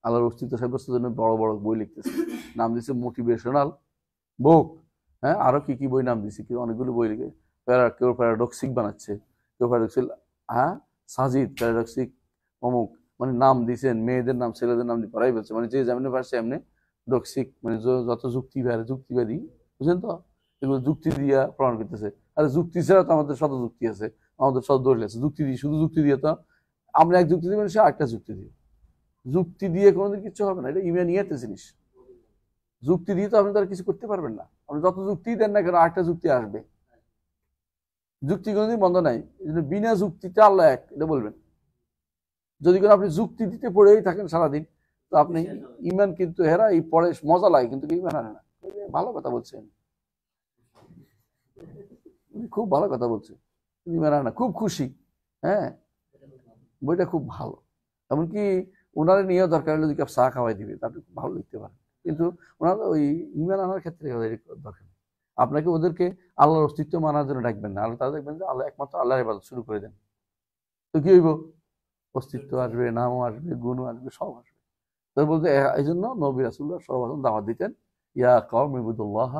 আল্লাহর অস্তিত্ব সাব্যস্তের জন্য বড় বড় বই লিখতেছে, নাম দিচ্ছে মোটিভেশনাল বুক। হ্যাঁ, আরো কি কি বই নাম দিচ্ছে, কি অনেকগুলো বই লিখে কেউ প্যারাডক্সিক বানাচ্ছে, কেউ প্যারাডক্সিক সাজিদ প্যারাডক্সিক অমুক, মানে নাম দিয়েছেন, মেয়েদের নাম ছেলেদের নাম দিয়ে পড়াই ফেলছে, মানে যে যেমনি পারছে এমনি ডক্সিক, মানে যত যুক্তিবাদী, বুঝলেন তো, এগুলো যুক্তি দিয়া প্রমাণ করতেছে। আর যুক্তি ছাড়া তো আমাদের শত যুক্তি আছে, আমাদের শত দলিল আছে, যুক্তি দিয়ে, শুধু যুক্তি দিয়ে তো আমরা এক যুক্তি দিবেন, সে আরেকটা যুক্তি দিয়ে, যুক্তি দিয়ে কোনোদিন কিছু হবে না। এটা ইমানিয়াতের জিনিস। যুক্তি দিয়ে তো আপনি তারা কিছু করতে পারবেন না। আপনি যত যুক্তি দেন না কেন, আরেকটা যুক্তি আসবে। যুক্তি কোনোদিন বন্ধ নাই। এই জন্য বিনা যুক্তিতে আল্লাহ এক, এটা বলবেন। যদি কোনো আপনি যুক্তি দিতে পড়েই থাকেন সারাদিন, তো আপনি ইমান কিন্তু হেরা, এই পড়ে মজা লাগে কিন্তু ইমান হারে না। ভালো কথা বলছেন, খুব ভালো কথা বলছে, ইমান হারে না, খুব খুশি। হ্যাঁ, বইটা খুব ভালো। এমনকি ওনারা নিয়ে দরকার হলে 2 কাপ চা খাওয়াই দিবে, তাতে খুব ভালো লিখতে পারে। কিন্তু ওনারা ওই ইমান আনার ক্ষেত্রে দরকার নেই। আপনাকে ওদেরকে আল্লাহর অস্তিত্ব মানার জন্য ডাকবেন না, আল্লাহ তারা দেখবেন যে আল্লাহ একমাত্র আল্লাহর ইবাদত শুরু করে দেন, তো কি হইব? অস্তিত্ব আসবে, নামও আসবে, গুণও আসবে, সব আসবে। তো বলতে এই জন্য নবী রাসূলুল্লাহ সাল্লাল্লাহু আলাইহি ওয়াসাল্লাম দাওয়াত দিতেন, ইয়া কওমি ইবুদুল্লাহ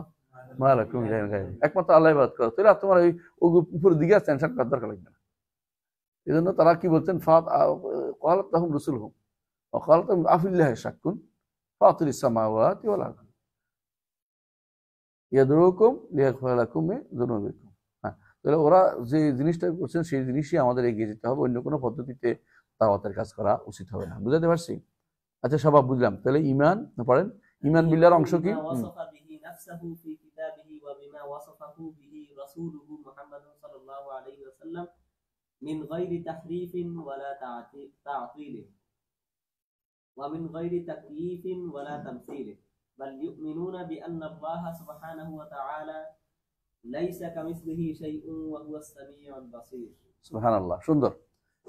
মা লাকুম মিন ইলাহিন গায়রুহু, একমাত্র আল্লাহ ইবাদত করো, তাহলে আর তোমার ওই উপরের দিকে টেনশন করার দরকার লাগবে না। এই জন্য তারা কি বলছেন, ক্বালাত লাহুম রাসূলুহুম ওয়া ক্বালাত লাহুম আফিল্লাহি শাক্কুন ফাতিরিস সামাওয়াতি ওয়াল আরদ ইয়াদউকুম লিয়াগফিরা লাকুম মিন যুনুবিকুম। হ্যাঁ, তাহলে ওরা যে জিনিসটা করছেন সেই জিনিসই আমাদের এগিয়ে যেতে হবে, অন্য কোনো পদ্ধতিতে দাওয়াতের কাজ করা উচিত হবে না। বুঝাতে পারছি? আচ্ছা, সবাই বুঝলাম। তাহলে ঈমান পড়েন। ঈমান বিল্লাহর অংশ কি? من غير تحريف ولا تعطيل ومن غير تكييف ولا تمثيل بل يؤمنون بأن الله سبحانه وتعالى ليس كمثله شيء وهو السميع البصير। সুবহানাল্লাহ, সুন্দর।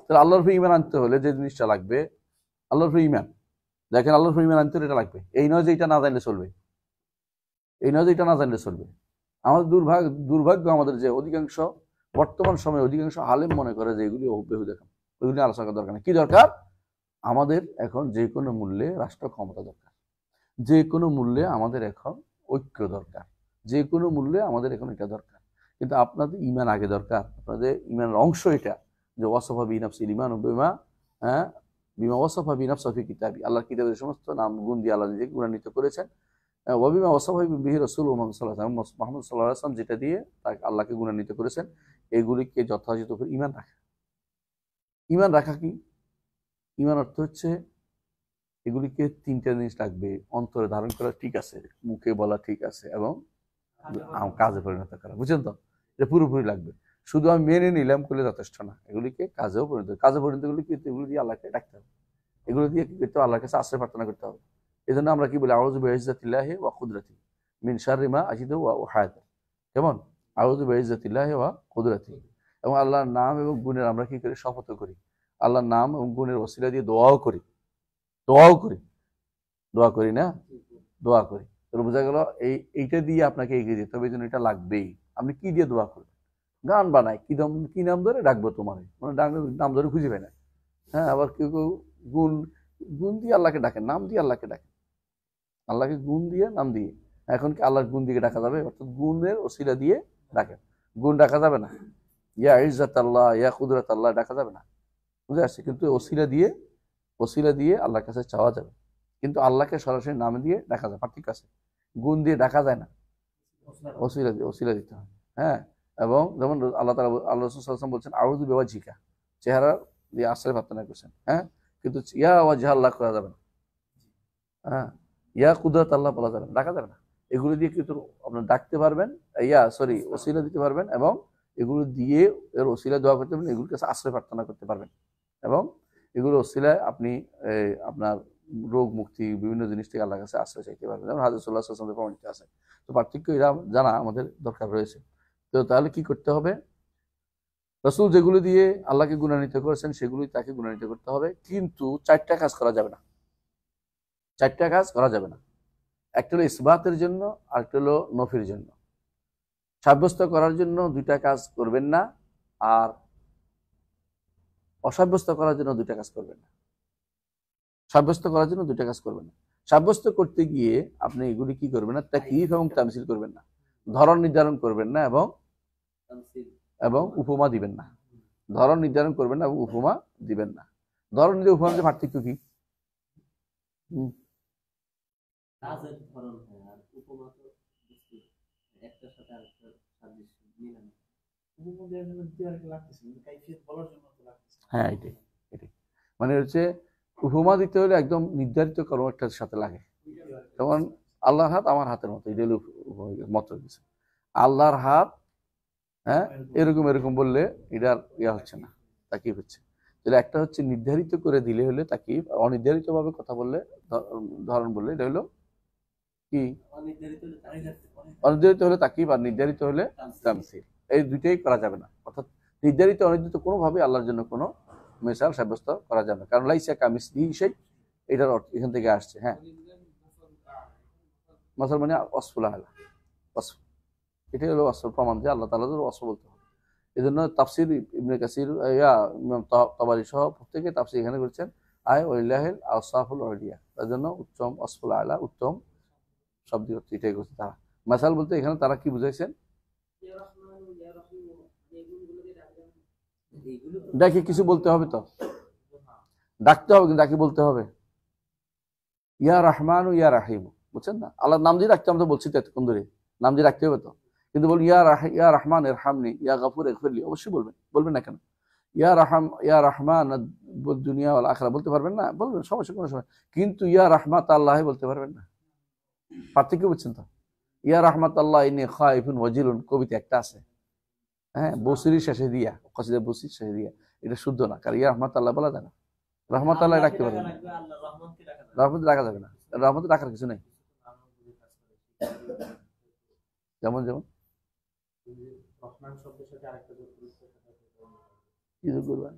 তাহলে আল্লাহর উপর ঈমান আনতে হলে যে জিনিসটা লাগবে, আল্লাহর উপর ঈমান, দেখেন আল্লাহর উপর ঈমান আনতে হলে এটা লাগবে। এই নয় যে এটা না জানলে চলবে, এই নয় যে এটা না জানলে চলবে। আমাদের দুর্ভাগ্য আমাদের যে অধিকাংশ বর্তমান সময়ে অধিকাংশ আলেম মনে করে যে এগুলি বেহুদা কাম, ওইগুলি আলোচনা করার দরকার নেই। কি দরকার? আমাদের এখন যে কোনো মূল্যে রাষ্ট্র ক্ষমতা দরকার, যে কোনো মূল্যে আমাদের এখন ঐক্য দরকার, যে কোনো মূল্যে আমাদের এখন এটা দরকার। কিন্তু আপনাদের ঈমান আগে দরকার। আপনাদের ঈমানের অংশ এটা যে ওয়াসাফা বিনাফসিল ঈমান বিমা, হ্যাঁ, বিমা ওয়াসাফা বিনাফসি ফি কিতাবি, আল্লাহর কিতাবের সমস্ত নাম গুণ দিয়ে আল্লাহ নিজেকে গুণান্বিত করেছেন। ওয়াবিমা ওয়াসাফা বিহি রাসূলুহু মুহাম্মদ সাল্লাল্লাহু আলাইহি ওয়াসাল্লাম, মুহাম্মদ সাল্লাল্লাহু আলাইহি ওয়াসাল্লাম যেটা দিয়ে তাকে আল্লাহকে গুণান্বিত করেছেন, এগুলিকে যথাযথ করে ঈমান রাখা। ঈমান রাখা কি? ঈমান অর্থ হচ্ছে এগুলিকে 3টা জিনিস লাগবে। অন্তরে ধারণ করা ঠিক আছে, মুখে বলা ঠিক আছে, এবং কাজে পরিণত করা। বুঝছেন তো? এটা পুরোপুরি লাগবে। শুধু আমি মেনে নিলাম করলে যথেষ্ট না, এগুলিকে কাজে পরিণত করলে কি, এগুলো দিয়ে আল্লাহকে ডাকতে হবে, এগুলো দিয়ে কি করতে হবে? আল্লাহর কাছে আশ্রয় প্রার্থনা করতে হবে। এই জন্য আমরা কি বলি, আউযু বিইজ্জাতিল্লাহি ওয়া কুদরাতিহি মিন শাররি মা আজিদু ওয়া উহাযির। কেমন? আউযু বিইজ্জাতিল্লাহি ওয়া কুদরাতিহি, এবং আল্লাহর নাম এবং গুণের আমরা কি করি? শপথ করি। আল্লাহর নাম এবং গুণের ওসিলা দিয়ে দোয়া করি না, দোয়া করি। তাহলে বোঝা গেল এইটা দিয়ে আপনাকে এগিয়ে যেতে হবে। এই জন্য এটা লাগবেই। আপনি কি দিয়ে দোয়া করবেন? গান বানায়, কি নাম ধরে ডাকবো তোমার, মানে নাম ধরে খুঁজে পায় না। হ্যাঁ, আবার কেউ কেউ গুণ গুণ দিয়ে আল্লাহকে ডাকেন, নাম দিয়ে আল্লাহকে ডাকেন, আল্লাহকে গুণ দিয়ে নাম দিয়ে। এখন কি আল্লাহর গুণ দিয়ে ডাকা যাবে? অর্থাৎ গুণের ওসিলা দিয়ে ডাকেন, গুণ ডাকা যাবে না। ইয়া ইজ্জাত আল্লাহ, ইয়া কুদরাত আল্লাহ ডাকা যাবে না, বুঝে আসছে? কিন্তু ওসিলা দিয়ে আল্লাহর কাছে চাওয়া যাবে। কিন্তু আল্লাহকে সরাসরি নাম দিয়ে ডাকা যায়, ঠিক আছে? গুণ দিয়ে ডাকা যায় না, ওসিলা দিতে হয়। হ্যাঁ, এবং যেমন আল্লাহ রাসূল সাল্লাল্লাহু আলাইহি ওয়াসাল্লাম বলছেন আউযু বিওয়াজহিকা, চেহারা দিয়ে আশ্রয় প্রার্থনা করছেন। হ্যাঁ, কিন্তু ইয়া ওয়াজহ আল্লাহ করা যাবে না। হ্যাঁ, ইয়া কুদরত আল্লাহ বলা যাবে না, ডাকা যাবে না। এগুলো দিয়ে কিন্তু আপনার ডাকতে পারবেন, ওসিলা দিতে পারবেন, এবং এগুলো দিয়ে এর ওসিলা দোয়া করতে পারবেন, এগুলোর কাছে আশ্রয় প্রার্থনা করতে পারবেন, এবং এগুলো ওসিলায় আপনি আপনার রোগ মুক্তি, বিভিন্ন জিনিস থেকে আল্লাহর কাছে আশ্রয় চাইতে পারবেন, যেমন হাদিস সাল্লাল্লাহু আলাইহি ওয়াসাল্লাম প্রমাণিত আছে। তো পার্থক্য এরা জানা আমাদের দরকার রয়েছে। তো তাহলে কি করতে হবে? রাসূল যেগুলো দিয়ে আল্লাহকে গুণান্বিত করেছেন সেগুলোই তাকে গুণান্বিত করতে হবে। কিন্তু 4টা কাজ করা যাবে না, 4টা কাজ করা যাবে না। একটা হলো ইসবাতের জন্য, আরেকটা হলো নফির জন্য। সাব্যস্ত করার জন্য 2টা কাজ করবেন না, আর অসাব্যস্ত করার জন্য 2টা কাজ করবেন না। সাব্যস্ত করার জন্য 2টা কাজ করবেন না। সাব্যস্ত করতে গিয়ে আপনি এগুলি কি করবেন না? তাকয়ীফ এবং তামসিল করবেন না, ধরন নির্ধারণ করবেন না, এবং উপমা দিবেন না। ধরন নির্ধারণ করবেন না এবং উপমা দিবেন না। ধরন দিয়ে উপমার মধ্যে পার্থক্য কি? কাজের ধরন হয়, আর উপমা তো বস্তু একটার সাথে আরেকটার সাদৃশ্য মিলে না। উপমা দিয়ে লাগতেছে কিন্তু কাইফিয়ত বলার জন্য তো লাগতেছে। হ্যাঁ, এটাই এটাই মানে হচ্ছে উপমা দিতে হলে একদম নির্ধারিত কোনো একটার সাথে লাগে। যেমন আল্লাহর হাত আমার হাতের মতো, এটা হলো মত দিচ্ছে আল্লাহর হাত, হ্যাঁ এরকম এরকম বললে এটার ইয়া হচ্ছে না, তাকিব হচ্ছে। তাহলে একটা হচ্ছে নির্ধারিত করে দিলে হলে তাকিব, অনির্ধারিত ভাবে কথা বললে ধরন বললে এটা হলো কি? অনির্ধারিত হলে তাকিব আর নির্ধারিত হলে তামসিল। এই দুইটাই করা যাবে না, অর্থাৎ নির্ধারিত অনির্ধারিত কোনোভাবে আল্লাহর জন্য কোনো মিসাল সাব্যস্ত করা যাবে না, কারণ লাইসা কামিসলিহি শাই এটার অর্থ এখান থেকে আসছে। হ্যাঁ, মাসাল মানে ওয়াসফুল আলা, ওয়াসফ, এটাই হলো ওয়াসফ, প্রমাণ যে আল্লাহ তাআলার ওয়াসফ বলতে হবে। এই জন্য তাফসির ইবনে কাসির ইমাম তাবারি সহ প্রত্যেকে তাফসির এখানে করেছেন আয় ওয়ালিল্লাহিল আওসাফুল উলিয়া, তার জন্য উত্তম ওয়াসফুল আলা, উত্তম শব্দ অর্থ এটাই করছে তারা। মাসাল বলতে এখানে তারা কি বুঝাইছেন? ডাকে কিছু বলতে হবে, তো ডাকতে হবে, কিন্তু ডাকে বলতে হবে ইয়া রহমান ইয়া রাহিম, বুঝছেন না? আল্লাহর নাম দিয়ে ডাকতে, আমরা তো বলছি তো এতক্ষণ ধরে নাম দিয়ে ডাকতে হবে তো, কিন্তু বল ইয়া রহমান ইরহামনি, ইয়া গফুর ইগফিরলি, অবশ্যই বলবেন, বলবেন না কেন? ইয়া রহমান দুনিয়া ওয়াল আখিরা বলতে পারবেন না? বলবেন, সমস্যা কোনো সময়, কিন্তু ইয়া রাহমাত আল্লাহ বলতে পারবেন না। পার্থক্য বুঝছেন তো? ইয়া রাহমাত আল্লাহ ইন্নী খাইফুন ওয়াজিলুন কবিতা একটা আছে, হ্যাঁ, বসির শেষে দিয়া, কসিদা বসির শেষে দিয়া, এটা শুদ্ধ না, কারণ ইয়া রাহমাত আল্লাহ বলা যায় না, রহমত আল্লাহ রাখতে পারবেন না, রহমত রাখা যাবে না, রহমত রাখার কিছু নেই। যেমন যেমন কি যোগ করবেন?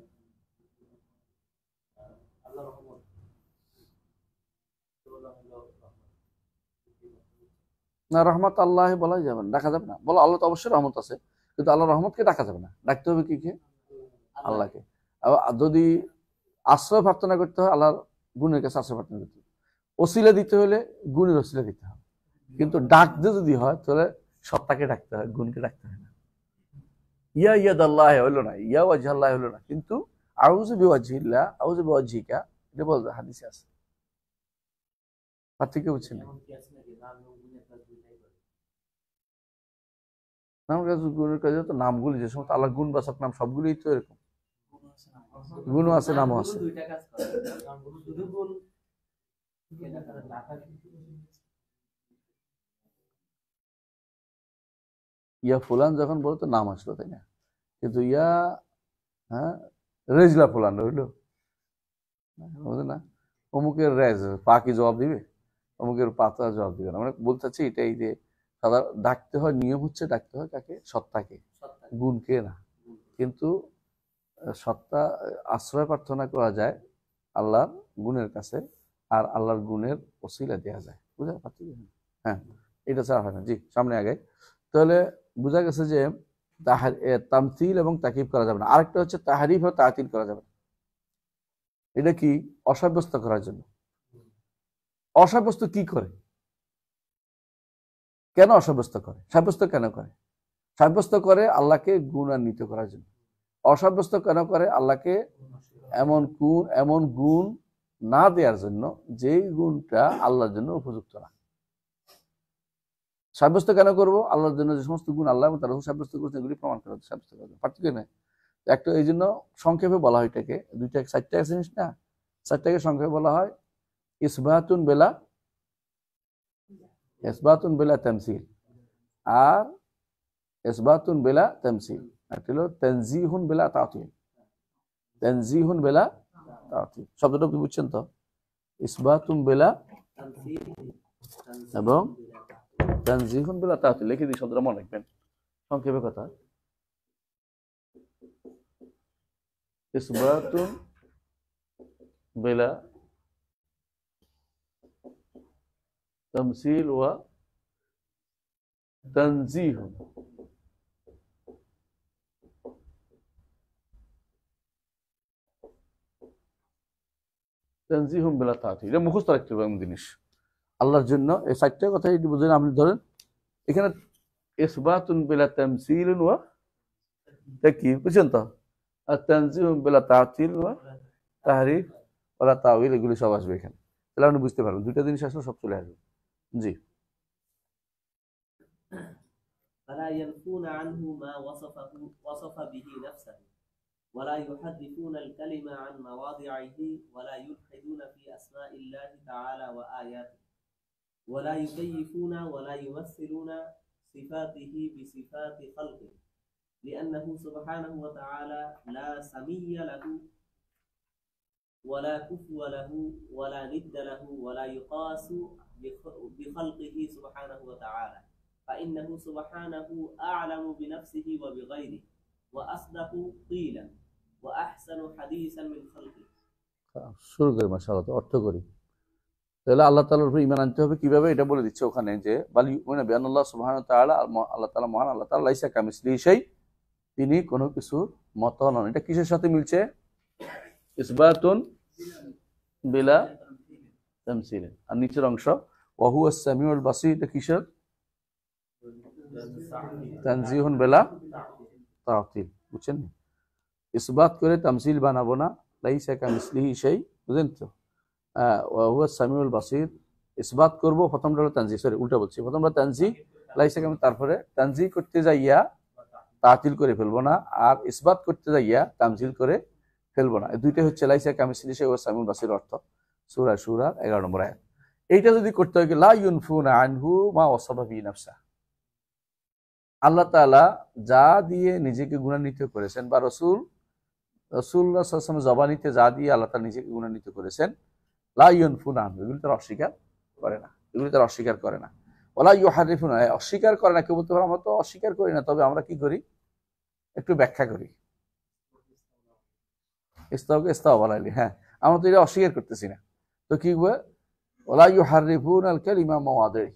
না, রহমত আল্লাহ বলাই যাবে না, ডাকা যাবে না, বলো আল্লাহ তো অবশ্যই রহমত আছে, কিন্তু আল্লাহ রহমতকে ডাকা যাবে না, ডাকতে হবে কি কে? আল্লাহকে। যদি আশ্রয় প্রার্থনা করতে হয় আল্লাহর গুণের কাছে আশ্রয় প্রার্থনা করতে হবে, ওসিলা দিতে হলে গুণের ওসিলা দিতে হবে, কিন্তু ডাকতে যদি হয় তাহলে সত্তাকে ডাকতে হয়, গুণকে ডাকতে হয় না। ইয়া ইয়াদ আল্লাহ হইলো না, ইয়া ওয়াজহ আল্লাহ হইলো না, কিন্তু আউযু বিওয়াজহিল্লাহ, আউযু বিওয়াজহিকা এটা বলতে হাদিসে আছে। পার্থক্য বুঝছেন? নাম কাজ গুণের কাজে তো নামগুলি যে সমস্ত আল্লাহ গুণ বাচক নাম সবগুলোই তো এরকম, গুণও আছে নামও আছে। ইয়া ফুলান যখন বলতো নাম আসলো, তাই না? কিন্তু ইয়া, হ্যাঁ, রেজলা ফুলান হইলো না, অমুকের রেজ পাকি জবাব দিবে, অমুকের পাতা জবাব দিবে না, মানে বলতে চাচ্ছি এটাই যে সাধারণ ডাকতে হয়, নিয়ম হচ্ছে ডাকতে হয় কাকে? সত্তাকে, গুণকে না। কিন্তু সত্তা আশ্রয় প্রার্থনা করা যায় আল্লাহর গুণের কাছে, আর আল্লাহর গুণের ওসিলা দেওয়া যায়, বুঝা পারছি? হ্যাঁ, এটা ছাড়া হয় না। জি, সামনে আগে। তাহলে বোঝা গেছে যে তামথিল এবং তাকিব করা যাবে না। আরেকটা হচ্ছে তাহরিফ ও তাতিল করা যাবে না। এটা কি? অসাব্যস্ত করার জন্য। অসাব্যস্ত কি করে? কেন অসাব্যস্ত করে? সাব্যস্ত কেন করে? সাব্যস্ত করে আল্লাহকে গুণান্বিত করার জন্য। অসাব্যস্ত কেন করে? আল্লাহকে এমন গুণ না দেওয়ার জন্য যেই গুণটা আল্লাহর জন্য উপযুক্ত না। সাব্যস্ত কেন করবো? আল্লাহর জন্য যে সমস্ত গুণ আল্লাহ এবং তার রাসূল সাব্যস্ত করেছেন এগুলি প্রমাণ করা, সাব্যস্ত করা, পার্থক্য নেই। একটা এই জন্য সংক্ষেপে বলা হয় এটাকে, দুইটা চারটা জিনিস না, চারটাকে সংক্ষেপে বলা হয় ইসবাতুন বেলা তামসিল, আর ইসবাতুন বেলা তামসিল, একটা হলো তানজিহুন বেলা তাতিল। তানজিহুন বেলা তাতিল শব্দটা কি বুঝছেন তো? ইসবাতুন বেলা এবং তানজিহুন বেলা তাতিল, লিখে দিই, শব্দটা মনে রাখবেন, সংক্ষেপে কথা। ইসবাতুন বেলা তামসিল ওয়া তানজিহুন। তানজিহুন বিলা তাতিল, এটা মুখস্থ রাখতে হবে এমন জিনিস আল্লাহর জন্য। এই চারটা কথা যদি বুঝেন আপনি, ধরেন এখানে ইসবাতুন বিলা তামসিলুন ওয়া তাকিব, বুঝছেন তো? আর তানজিহুন বিলা তাতিল ওয়া তাহরিফ ওলা তাওয়িল এগুলি সব আসবে এখানে, তাহলে আপনি বুঝতে পারবেন দুইটা জিনিস আসলে সব চলে আসবে। জি। فلا ينفون عنه ما وصف به نفسه ولا يحرفون الكلمة عن مواضعه ولا يلحدون في أسماء الله تعالى وآياته ولا يكيفون ولا يمثلون صفاته بصفات خلقه لأنه سبحانه وتعالى لا سمي له ولا كفو له ولا ند له ولا يقاس بخلقه سبحانه وتعالى فإنه سبحانه أعلم بنفسه وبغيره وأصدق قيلا وأحسن حديثا من خلقه। শুরু করি মাশাআল্লাহ, অর্থ করি। তাহলে আল্লাহ তাআলার উপর ঈমান আনতে হবে কিভাবে, এটা বলে দিচ্ছে ওখানে যে বালি মানে বিআন্নাল্লাহ সুবহানাহু ওয়া তাআলা, আল্লাহ তাআলা মহান, আল্লাহ তাআলা লাইসা কামিসলিহি শাই, তিনি কোনো কিছুর মত নন। এটা কিসের সাথে মিলছে? ইসবাতুন বিলা তামসিল। আর নিচের অংশ ওয়া হুয়া সামিউল বাসীর, এটা কিসের? তানজিহুন বিলা তা'তিল। বুঝছেন? ইসবাত করে তামসিল বানাবো না, লাইসা কামিসলিহি শাই, বুঝেন তো? ওয়া হুয়া সামিউল বাসীর ইসবাত করব, প্রথমটা হলো তানজিহ, সরি উল্টা বলছি, প্রথমটা তানজিহ লাইসা কামিল, তারপরে তানজিহ করতে যাইয়া তাতিল করে ফেলবো না, আর ইসবাত করতে যাইয়া তামজিল করে ফেলবো না। এই দুইটাই হচ্ছে লাইসা কামিসলিহি শাই ওয়া সামিউল বাসীর অর্থ, সূরা শুরা 11 নম্বর আয়াত। এইটা যদি করতে হয়, লা ইউনফুনা আনহু মা ওয়াসাফা বিহি নাফসা, আল্লাহ তাআলা যা দিয়ে নিজেকে গুণান্বিত করেছেন, বা রাসূলুল্লাহ সাল্লাল্লাহু আলাইহি ওয়াসাল্লাম জবানিতে যা দিয়ে আল্লাহ তাআলা নিজেকে গুণান্বিত করেছেন, লা ইউনফুনা আনহু, এগুলো তারা অস্বীকার করে না, এগুলো তারা অস্বীকার করে না। ওয়ালা ইউহারিফুনা, অস্বীকার করে না। কেউ বলতে পারে আমরা তো অস্বীকার করি না, তবে আমরা কি করি একটু ব্যাখ্যা করি। ইস্তাওকে ইস্তাও বলাইলি, হ্যাঁ আমরা তো এটা অস্বীকার করতেছি না, তো কি বলে ওয়ালা ইউহারিফুনাল কালিমা মাওয়াদিহি,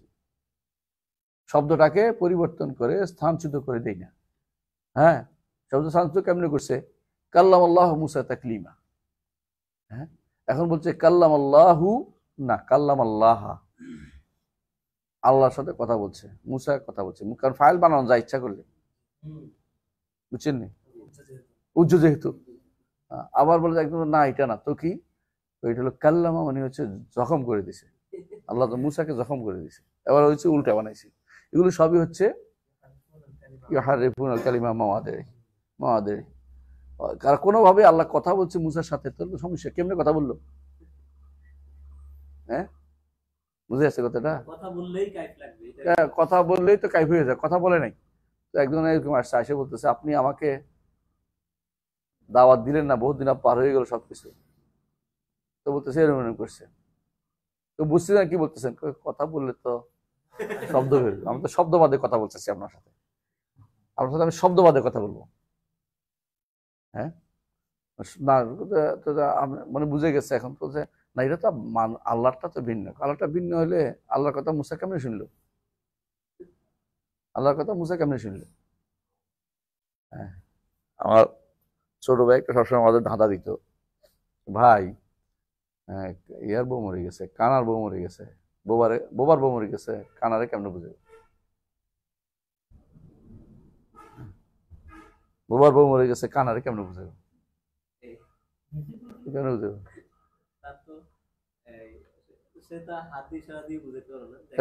শব্দটাকে পরিবর্তন করে স্থানচ্যুত করে দেই না। হ্যাঁ, শব্দ স্থানচ্যুত কেমনে করছে? কাল্লামাল্লাহু মুসা তাকলিমা। হ্যাঁ, এখন বলছে কাল্লামাল্লাহু, না কাল্লামাল্লাহা, আল্লাহর সাথে কথা বলছে, মুসা কথা বলছে, কারণ ফাইল বানানো যায় ইচ্ছা করলে, বুঝছেন নি? উজ্জ যেহেতু। আবার বলে একদম না এটা না, তো কি? তো এটা হলো কাল্লামা, মানে হচ্ছে জখম করে দিছে, আল্লাহ তো মুসাকে জখম করে দিছে। এবার হচ্ছে উল্টা বানাইছি। এগুলো সবই হচ্ছে ইউহারিফুনাল কালিমা মাওয়াদিহি, মাওয়াদিহি। কারণ কোনোভাবে আল্লাহ কথা বলছে মুসার সাথে, তো সমস্যা, কেমনে কথা বললো? হ্যাঁ, বুঝে আসছে কথাটা? কথা বললেই কাইফ লাগবে, কথা বললেই তো কাইফ হয়ে যায়, কথা বলে নাই। তো একজন এরকম আসছে, এসে বলতেছে আপনি আমাকে দাওয়াত দিলেন না, বহুত দিন পার হয়ে গেল সবকিছু, তো বলতেছে এরকম করছে। তো বুঝতে না কি বলতেছেন, কথা বললে তো শব্দ বের, আমি তো শব্দবাদে কথা বলতেছি আপনার সাথে, আপনার সাথে আমি শব্দবাদে কথা বলবো। হ্যাঁ না, মানে বুঝে গেছে এখন তো যে না, এটা তো আল্লাহটা তো ভিন্ন, আল্লাহটা ভিন্ন হলে আল্লাহর কথা মুসা কেমনে শুনলো? আল্লাহর কথা মুসা কেমনে শুনলো? হ্যাঁ, আমার ছোট ভাই একটা সবসময় আমাদের ধাঁধা দিত, ভাই ইয়ার বউ মরে গেছে, কানার বউ মরে গেছে, বোবার বউ মরে গেছে, কানারে কেমনে বুঝে? বোবার বউ মরে গেছে, কানারে কেমনে বুঝে? কেমনে বুঝে?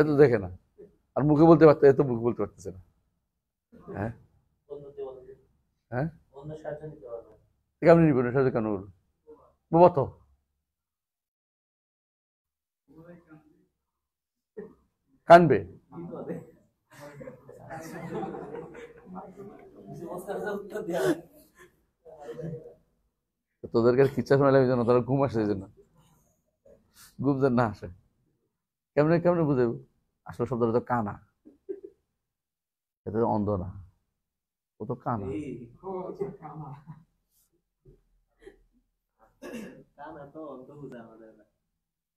এত দেখে না, আর মুখে বলতে পারতে, এত মুখে বলতে পারতেছে না। হ্যাঁ হ্যাঁ, কেমনি নিবেন সাথে, কেন বলবো? বোবা তো কানবে, তোদেরকে কিচ্ছা শোনালে ওই জন্য, তারা ঘুম আসে, এই জন্য ঘুম যেন না আসে। কেমনে কেমনে বুঝে? আসলে শব্দটা তো কানা, এটা তো অন্ধ না, ও তো কানা।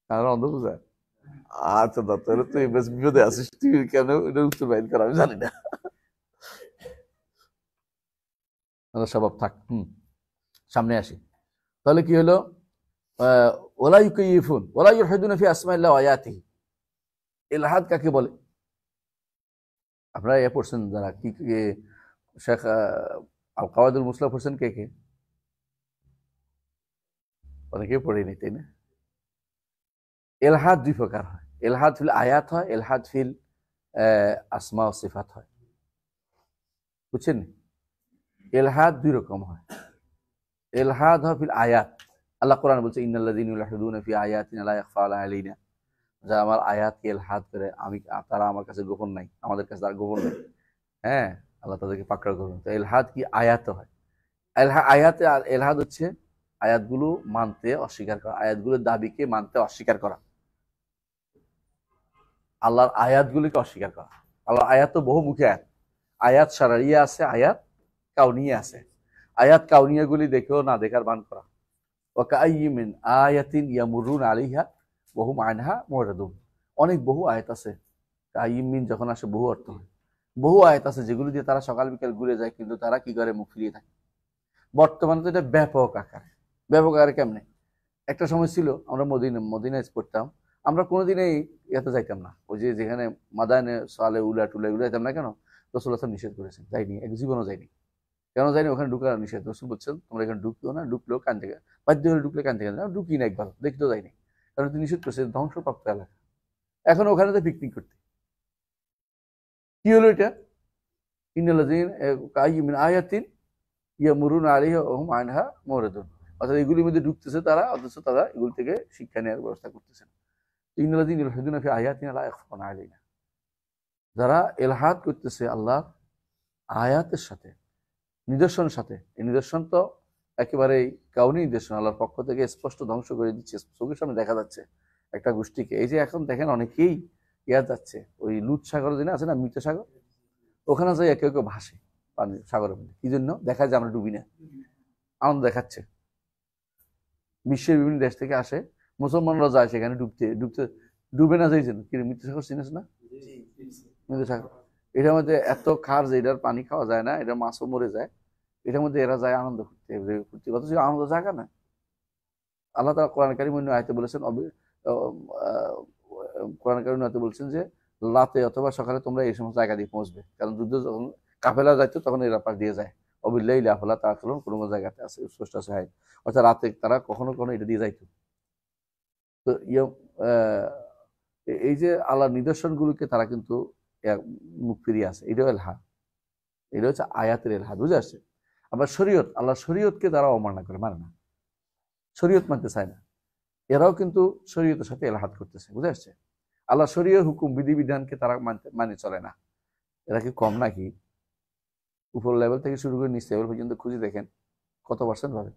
কানা অন্ধ বুঝায়? আচ্ছা তাহলে তুই বেশ বিপদে আছিস, তুই কেন এটা উত্তর বাইর করা আমি জানি না। স্বভাব থাক। সামনে আসি। তাহলে কি হলো? ওলা ইউকাইফুন ওলা ইউলহিদুনা ফি আসমাইল্লাহি ওয়া আয়াতিহি। ইলহাদ কাকে বলে? আপনারা পড়ছেন যারা, কি শেখ আল কাওয়াইদুল মুসলা পড়ছেন কে কে? অনেকে পড়েনি, তাই না? এলহাদ দুই প্রকার হয়, এলহাদ ফিল আয়াত হয়, এলহাদ ফিল আসমা ও সিফাত হয়। বুঝছেন? এলহাদ দুই রকম হয়। এলহাদ হয় ফিল আয়াত। আল্লাহ কোরআন বলছে ইন্নাল্লাযীনা ইউলহিদুনা ফি আয়াতিনা লা ইয়াখফা আলাইনা, যারা আমার আয়াতকে এলহাদ করে, তারা আমার কাছে গোপন নাই, আমাদের কাছে তারা গোপন নাই। হ্যাঁ, আল্লাহ তাদেরকে পাকড়াও করবেন। তো এলহাদ কি? আয়াত হয়। আয়াতে, আর এলহাদ হচ্ছে আয়াতগুলো মানতে অস্বীকার করা, আয়াতগুলোর দাবিকে মানতে অস্বীকার করা, আল্লাহর আয়াতগুলিকে অস্বীকার করা। আল্লাহর আয়াত তো বহুমুখী আয়াত, আয়াত শারঈয়া আছে, আয়াত কাউনিয়া আছে। আয়াত কাউনিয়াগুলি দেখেও না দেখার ভান করা। ওয়াকাআইয়্যিম মিন আয়াতিন ইয়ামুরুনা আলাইহা ওয়া হুম আনহা মুরাদুন। অনেক বহু আয়াত আছে, কাইয়্যিম মিন যখন আসে বহু অর্থ হয়। বহু আয়াত আছে যেগুলো দিয়ে তারা সকাল বিকাল ঘুরে যায়, কিন্তু তারা কি করে? মুখ ফিরিয়ে থাকে। বর্তমানে তো এটা ব্যাপক আকারে। ব্যাপক আকারে কেমনে? একটা সময় ছিল আমরা মদিনায় পড়তাম, আমরা কোনোদিনই ইয়াতে যাইতাম না, ওই যে যেখানে মাদানে সালে উলা টুলা এগুলো যাইতাম না। কেন? রাসূলুল্লাহ সাল্লাল্লাহু আলাইহি ওয়াসাল্লাম নিষেধ করেছেন, যাইনি, এক জীবনও যাইনি। কেন যাইনি? ওখানে ঢুকা নিষেধ। রাসূল বলছেন তোমরা এখানে ঢুকিও না, ঢুকলেও কান থেকে বাধ্য হলে ঢুকলে কান থেকে না, ঢুকি না, একবার দেখতেও যাইনি, কারণ তিনি নিষেধ করছেন, ধ্বংসপ্রাপ্ত এলাকা। এখন ওখানে তো পিকনিক করতে কি হলো এটা? ইন্নাল্লাযীনা কাইয়্যিম মিন আয়াতিন ইয়ামুরুনা আলাইহা ওয়া হুম আনহা মুরাদুন। অর্থাৎ এগুলির মধ্যে ঢুকতেছে তারা, অথচ তারা এগুলি থেকে শিক্ষা নেওয়ার ব্যবস্থা করতেছে না। ইন্নাল্লাযীনা ইউলহিদুনা ফি আয়াতিনা লা ইয়াখফাউনা আলাইনা, যারা এলহাদ করতেছে আল্লাহ আয়াতের সাথে, নিদর্শনের সাথে। এই নিদর্শন তো একেবারেই কাউনি নিদর্শন, আল্লাহর পক্ষ থেকে স্পষ্ট ধ্বংস করে দিচ্ছে, চোখের সামনে দেখা যাচ্ছে একটা গোষ্ঠীকে। এই যে এখন দেখেন অনেকেই ইয়া যাচ্ছে, ওই লুৎ সাগর যেন আছে না, মৃত সাগর, ওখানে যাই কেউ কেউ ভাসে পানি সাগরের মধ্যে। কি জন্য? দেখা যায় আমরা ডুবি না, আনন্দ দেখাচ্ছে। বিশ্বের বিভিন্ন দেশ থেকে আসে, মুসলমানরা যায় সেখানে ডুবতে, ডুবে না যায় জন্য। কি মৃত সাগর চিনিস না? মৃত সাগর, এটার মধ্যে এত খার যে এটার পানি খাওয়া যায় না, এটা মাছও মরে যায়। এটার মধ্যে এরা যায় আনন্দ করতে, অথচ আনন্দ জায়গা না। আল্লাহ তাআলা কোরআন কারীমে অন্য আয়াতে বলেছেন, কোরআন কারীমে আয়াতে বলছেন যে রাতে অথবা সকালে তোমরা এই সমস্ত জায়গা দিয়ে পৌঁছবে, কারণ যুদ্ধ যখন কাফেলা যাইতো তখন এরা পাশ দিয়ে যায়। অবিল্লাইলি আফলা তাআকিলুন, কোনো কোনো জায়গাতে আছে স্পষ্ট আছে, অর্থাৎ রাতে তারা কখনো কখনো এটা দিয়ে যাইতো। তো এই যে আল্লাহর নিদর্শনগুলোকে তারা কিন্তু মুখ ফিরিয়ে আছে, এটাও এলহাদ। এটা হচ্ছে আয়াতের এলহাদ, বুঝে আসছে? আবার শরীয়ত, আল্লাহ শরীয়তকে তারা অমান্য করে, মানে না, শরীয়ত মানতে চায় না। এরাও কিন্তু শরীয়তের সাথে এলহাদ করতেছে, বুঝে আসছে? আল্লাহ শরীয় হুকুম বিধিবিধানকে তারা মানে চলে না। এরা কি কম নাকি? উপর লেভেল থেকে শুরু করে নিচ লেভেল পর্যন্ত খুঁজে দেখেন কত পার্সেন্ট ভাবে?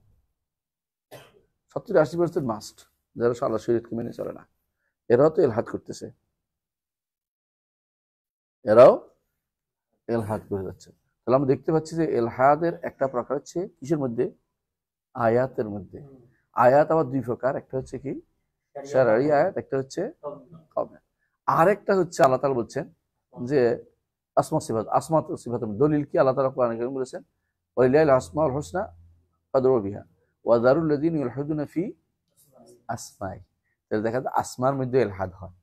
70-80% মাস্ট, যারা আল্লাহ শরীয়তকে মেনে চলে না। এরাও তো এলহাদ করতেছে, এরাও এলহাদ করে যাচ্ছে। তাহলে আমরা দেখতে পাচ্ছি যে এলহাদের একটা প্রকার হচ্ছে কিসের মধ্যে? আয়াতের মধ্যে। আয়াত আবার দুই প্রকার, একটা হচ্ছে কি শারঈ আয়াত, একটা হচ্ছে কাউনি। আরেকটা হচ্ছে আল্লাহ তাআলা বলছেন যে আসমা সিফাত, আসমা সিফাত দলিল কি? আল্লাহ তাআলা কোরআনে কারীমে বলেছেন ওয়ালিল্লাহিল আসমাউল হুসনা ফাদউ বিহা ওয়া যারুল লাযিনা ইউলহিদুনা ফি আসমাই। তাহলে দেখা যায় আসমার মধ্যে এলহাদ হয়,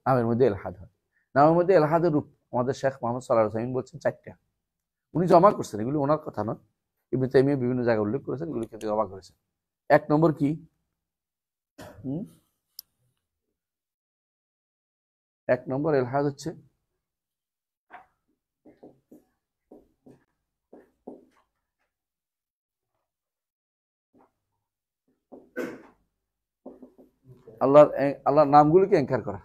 নামের মধ্যে এলহাদ হয়। নামের মধ্যে এলহাদের রূপ আমাদের শেখ মুহাম্মদ সাল্লাল্লাহু আলাইহি ওয়াসাল্লাম বলছেন 4টা। উনি জমা করছেন, এগুলি ওনার কথা নয়, ইবনে তাইমিয়া বিভিন্ন জায়গায় উল্লেখ করেছেন, এগুলি ক্ষেত্রে জমা করেছেন। 1 নম্বর কি? 1 নম্বর এলহাদ হচ্ছে আল্লাহর নামগুলিকে এনকার করা,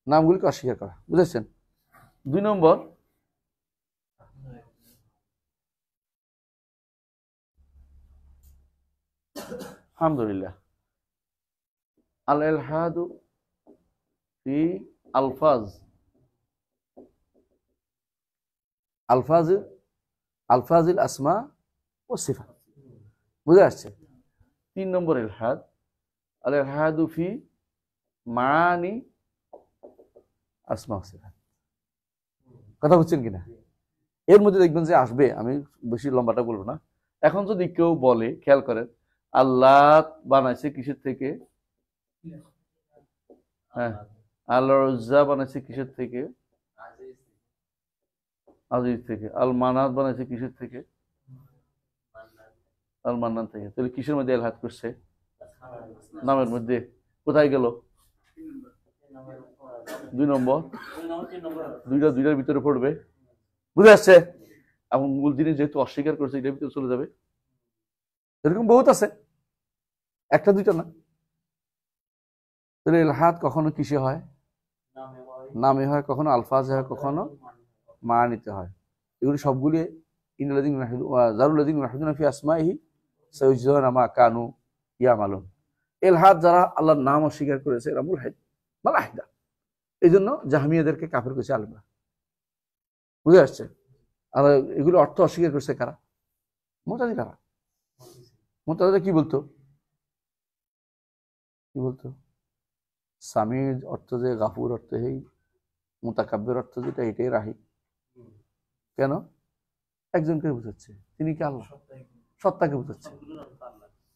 নামগুলিকে অস্বীকার করা, বুঝেছেন? 2 নম্বর আলহামদুলিল্লাহ আল ইলহাদু ফি আলফাজিল আসমা ও সিফাত, বুঝে আসছে? 3 নম্বর ইলহাদ আল ইলহাদু ফি মানি আসমা ও সিফাত। কথা বুঝছেন কিনা? এর মধ্যে দেখবেন যে আসবে, আমি বেশি লম্বাটা বলবো না। এখন যদি কেউ বলে, খেয়াল করেন, আল্লাহ বানাইছে কিসের থেকে? হ্যাঁ, আল্লাহর উজ্জা বানাইছে কিসের থেকে? আজিজ থেকে। আল মানাত বানাইছে কিসের থেকে? আল মান্নান থেকে। তাহলে কিসের মধ্যে এলহাদ করছে? নামের মধ্যে। কোথায় গেল? 2 নম্বর। দুইটার ভিতরে পড়বে, বুঝে আসছে? এবং মূল জিনিস যেহেতু অস্বীকার করছে, এটার ভিতরে চলে যাবে। এরকম বহুত আছে, একটা দুইটা না। তাহলে এলহাদ কখনো কিসে হয়? নামে হয়, কখনো আলফাজে হয়, কখনো মানিতে হয়। এগুলি সবগুলি এলহাদ যারা আল্লাহর নাম অস্বীকার করেছে এরা মুলহিদ মালাহিদা। এই জন্য জাহমিয়াদেরকে কাফের করেছে আলেমরা, বুঝে আসছে? আর এগুলো অর্থ অস্বীকার করছে কারা? মুতাজিলারা। মুতাজিলা কি বলতো? সামির অর্থ যে গাফুর অর্থ, এই মুতাকাব্বির অর্থ যেটা, এটাই রাহি। কেন? একজনকে বুঝাচ্ছে, তিনি কি আল্লাহ, সত্তাকে বুঝাচ্ছে।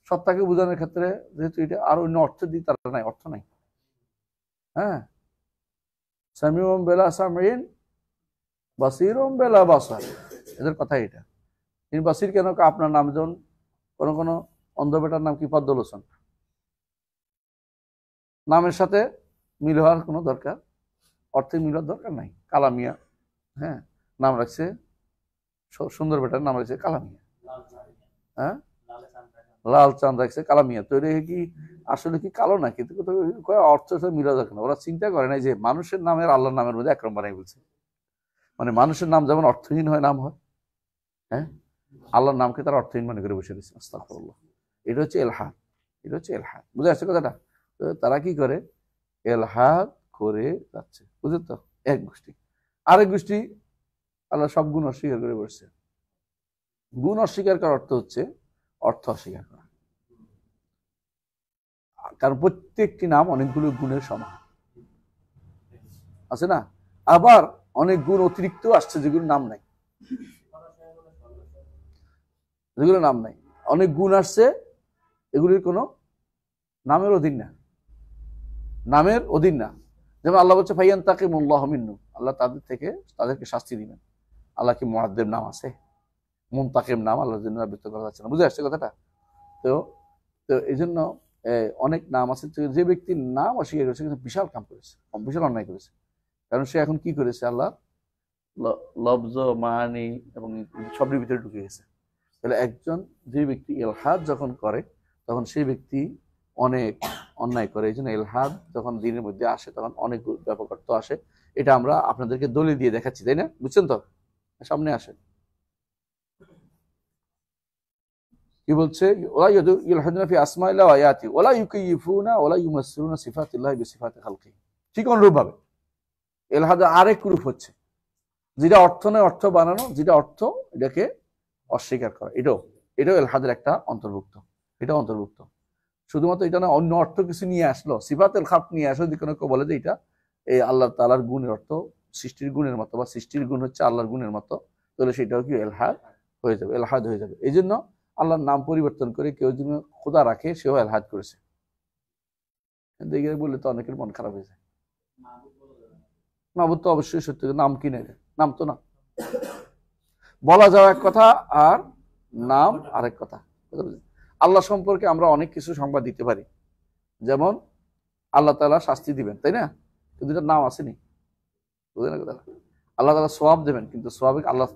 সত্তাকে বোঝানোর ক্ষেত্রে যেহেতু এটা আর অন্য অর্থ দিয়ে তার নাই, অর্থ নাই। হ্যাঁ, সামিউম বেলা সামিন, বাসিরুম বেলা বাসার, এদের কথা এটা। তিনি বাসির কেন? আপনার নাম যেমন কোন অন্ধ বেটার নাম কি ফদ্দুল হোসেন, নামের সাথে মিল হওয়ার কোনো দরকার, অর্থে মিল হওয়ার দরকার নাই। কালামিয়া, হ্যাঁ, নাম রাখছে সুন্দর বেটার নাম রাখছে কালামিয়া। হ্যাঁ, লাল চাঁদ রাখছে কালামিয়া। তো এটা কি আসলে কি কালো না? কিন্তু অর্থ মিলা যাবে না। ওরা চিন্তা করে নাই যে মানুষের নামের আল্লাহর নামের মধ্যে একরকম বানাই বলছে। মানে মানুষের নাম যেমন অর্থহীন হয় নাম হয়, হ্যাঁ, আল্লাহর নামকে তারা অর্থহীন মনে করে বসে দিচ্ছে। আস্তাগফিরুল্লাহ। এটা হচ্ছে এলহাদ, এটা হচ্ছে এলহাদ। বুঝে আসছে কথাটা? তো তারা কি করে? এলহাদ করে যাচ্ছে, বুঝে তো? এক গোষ্ঠী। আরেক গোষ্ঠী আল্লাহ সব গুণ অস্বীকার করে বসছে। গুণ অস্বীকার করার অর্থ হচ্ছে অর্থ অস্বীকার করা। কারণ প্রত্যেকটি নাম অনেকগুলো গুণের সমান আছে না? আবার অনেক গুণ অতিরিক্ত আসছে যেগুলো নাম নাই, যেগুলো নাম নাই। অনেক গুণ আসছে, এগুলির কোনো নামের অধীন না, নামের অধীন না। যেমন আল্লাহ বলছে ফাইয়ান তাকিমুল্লাহ মিন্নু, আল্লাহ তাদেরকে শাস্তি দিবেন। আল্লাহ কি মুআদ্দিব নাম আছে? মুনতাকিম নাম আল্লাহর জন্য আবৃত্ত করা যাচ্ছে না। বুঝে আসছে কথাটা? তো তো এই জন্য অনেক নাম আছে, যে ব্যক্তির নাম অস্বীকার করেছে কিন্তু বিশাল কাম করেছে, বিশাল অন্যায় করেছে। কারণ সে এখন কি করেছে? আল্লাহ লফজ মানি এবং সবের ভিতরে ঢুকে গেছে। তাহলে একজন যে ব্যক্তি এলহাদ যখন করে তখন সেই ব্যক্তি অনেক অন্যায় করে। এই জন্য এলহাদ যখন দিনের মধ্যে আসে তখন অনেক ব্যাপক অর্থ আসে। এটা আমরা আপনাদেরকে দলিল দিয়ে দেখাচ্ছি, তাই না? বুঝছেন তো? সামনে আসে কি বলছে? ওলা ইউলহিদুনা ফি আসমাইল্লাহি ওয়া আয়াতি ওয়া লা ইউকাইয়িফুনা ওয়া লা ইউমাসসিলুনা সিফাতিল্লাহি বিসিফাতি খালকিহি। ঠিক অনুরূপ ভাবে এলহাদের আরেক রূপ হচ্ছে যেটা অর্থ নয়, অর্থ বানানো, যেটা অর্থ এটাকে অস্বীকার করা। এটাও এলহাদের একটা অন্তর্ভুক্ত। এটা অন্তর্ভুক্ত। শুধুমাত্র এটা না, অন্য অর্থ কিছু নিয়ে আসলো, সিফাতুল খালক নিয়ে আসলো, যদি কোনো কেউ বলে যে এটা এই আল্লাহ তাআলার গুণের অর্থ সৃষ্টির গুণের মতো, বা সৃষ্টির গুণ হচ্ছে আল্লাহর গুণের মতো, তাহলে সেটাও কি এলহাদ হয়ে যাবে, এলহাদ হয়ে যাবে। এই জন্য আল্লাহর নাম পরিবর্তন করে কেউ যদি খোদা রাখে সেও এলহাদ করেছে। দেখে বললে তো অনেকের মন খারাপ হয়ে যায়। মাবুদ তো অবশ্যই সত্য, নাম কি নেই, নাম তো না। বলা যাওয়া এক কথা আর নাম আরেক কথা। আল্লাহ সম্পর্কে আমরা অনেক কিছু সংবাদ দিতে পারি, যেমন আল্লাহ তাআলা শাস্তি দিবেন, তাই না? কিন্তু এটার নাম আসেনি, বুঝলেন না কথা? আল্লাহ তাআলা সওয়াব দেবেন, কিন্তু সওয়াবে আল্লাহ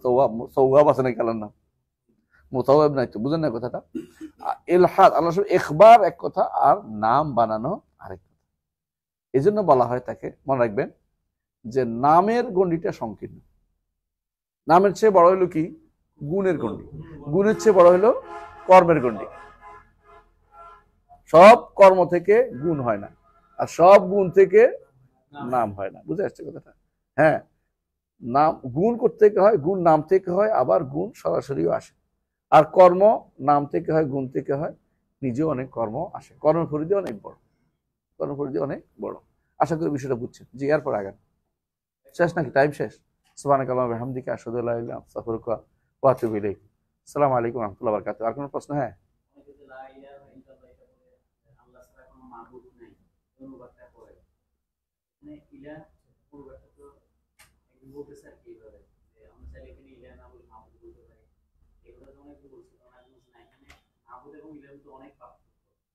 সওয়াব আছে নাকি আল্লাহর নাম? মুতাওয়াব নাই তো, বুঝলেন না কথাটা? ইলহাদ, আল্লাহ ইখবার এক কথা আর নাম বানানো আরেক কথা। এই জন্য বলা হয় তাকে, মনে রাখবেন যে নামের গণ্ডিটা সংকীর্ণ। নামের চেয়ে বড় হলো কি? গুণের গণ্ডি। গুণের চেয়ে বড় হলো কর্মের গণ্ডি। সব কর্ম থেকে গুণ হয় না, আর সব গুণ থেকে নাম হয় না। বুঝে আসছে কথাটা? হ্যাঁ, নাম গুণ করতে হয়, গুণ নাম থেকে হয়, আবার গুণ সরাসরিও আসে। আর কর্ম নাম থেকে হয়, গুণ থেকে হয়, নিজেও অনেক কর্ম আসে। কর্মের পরিধি অনেক বড়, কর্মের পরিধি অনেক বড়। আশা করি বিষয়টা বুঝছেন। জি, এরপর আগান। শেষ নাকি? টাইম শেষ? সুবহানাকাল্লাহি ওয়া বিহামদিকা আশহাদু আল্লা ইলাহা ইল্লা আনতা আস্তাগফিরুকা ওয়া আতুবু ইলাইক। আসসালামু আলাইকুম ওয়া রাহমাতুল্লাহি ওয়া বারাকাতুহু। আর কোনো প্রশ্ন? হ্যাঁ,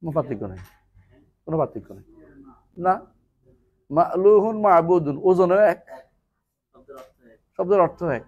কোনো পার্থক্য নেই, কোনো পার্থক্য নেই। না, মা'লুহুন মা'বুদুন ওজনও এক, শব্দের অর্থ এক। শব্দের অর্থ এক।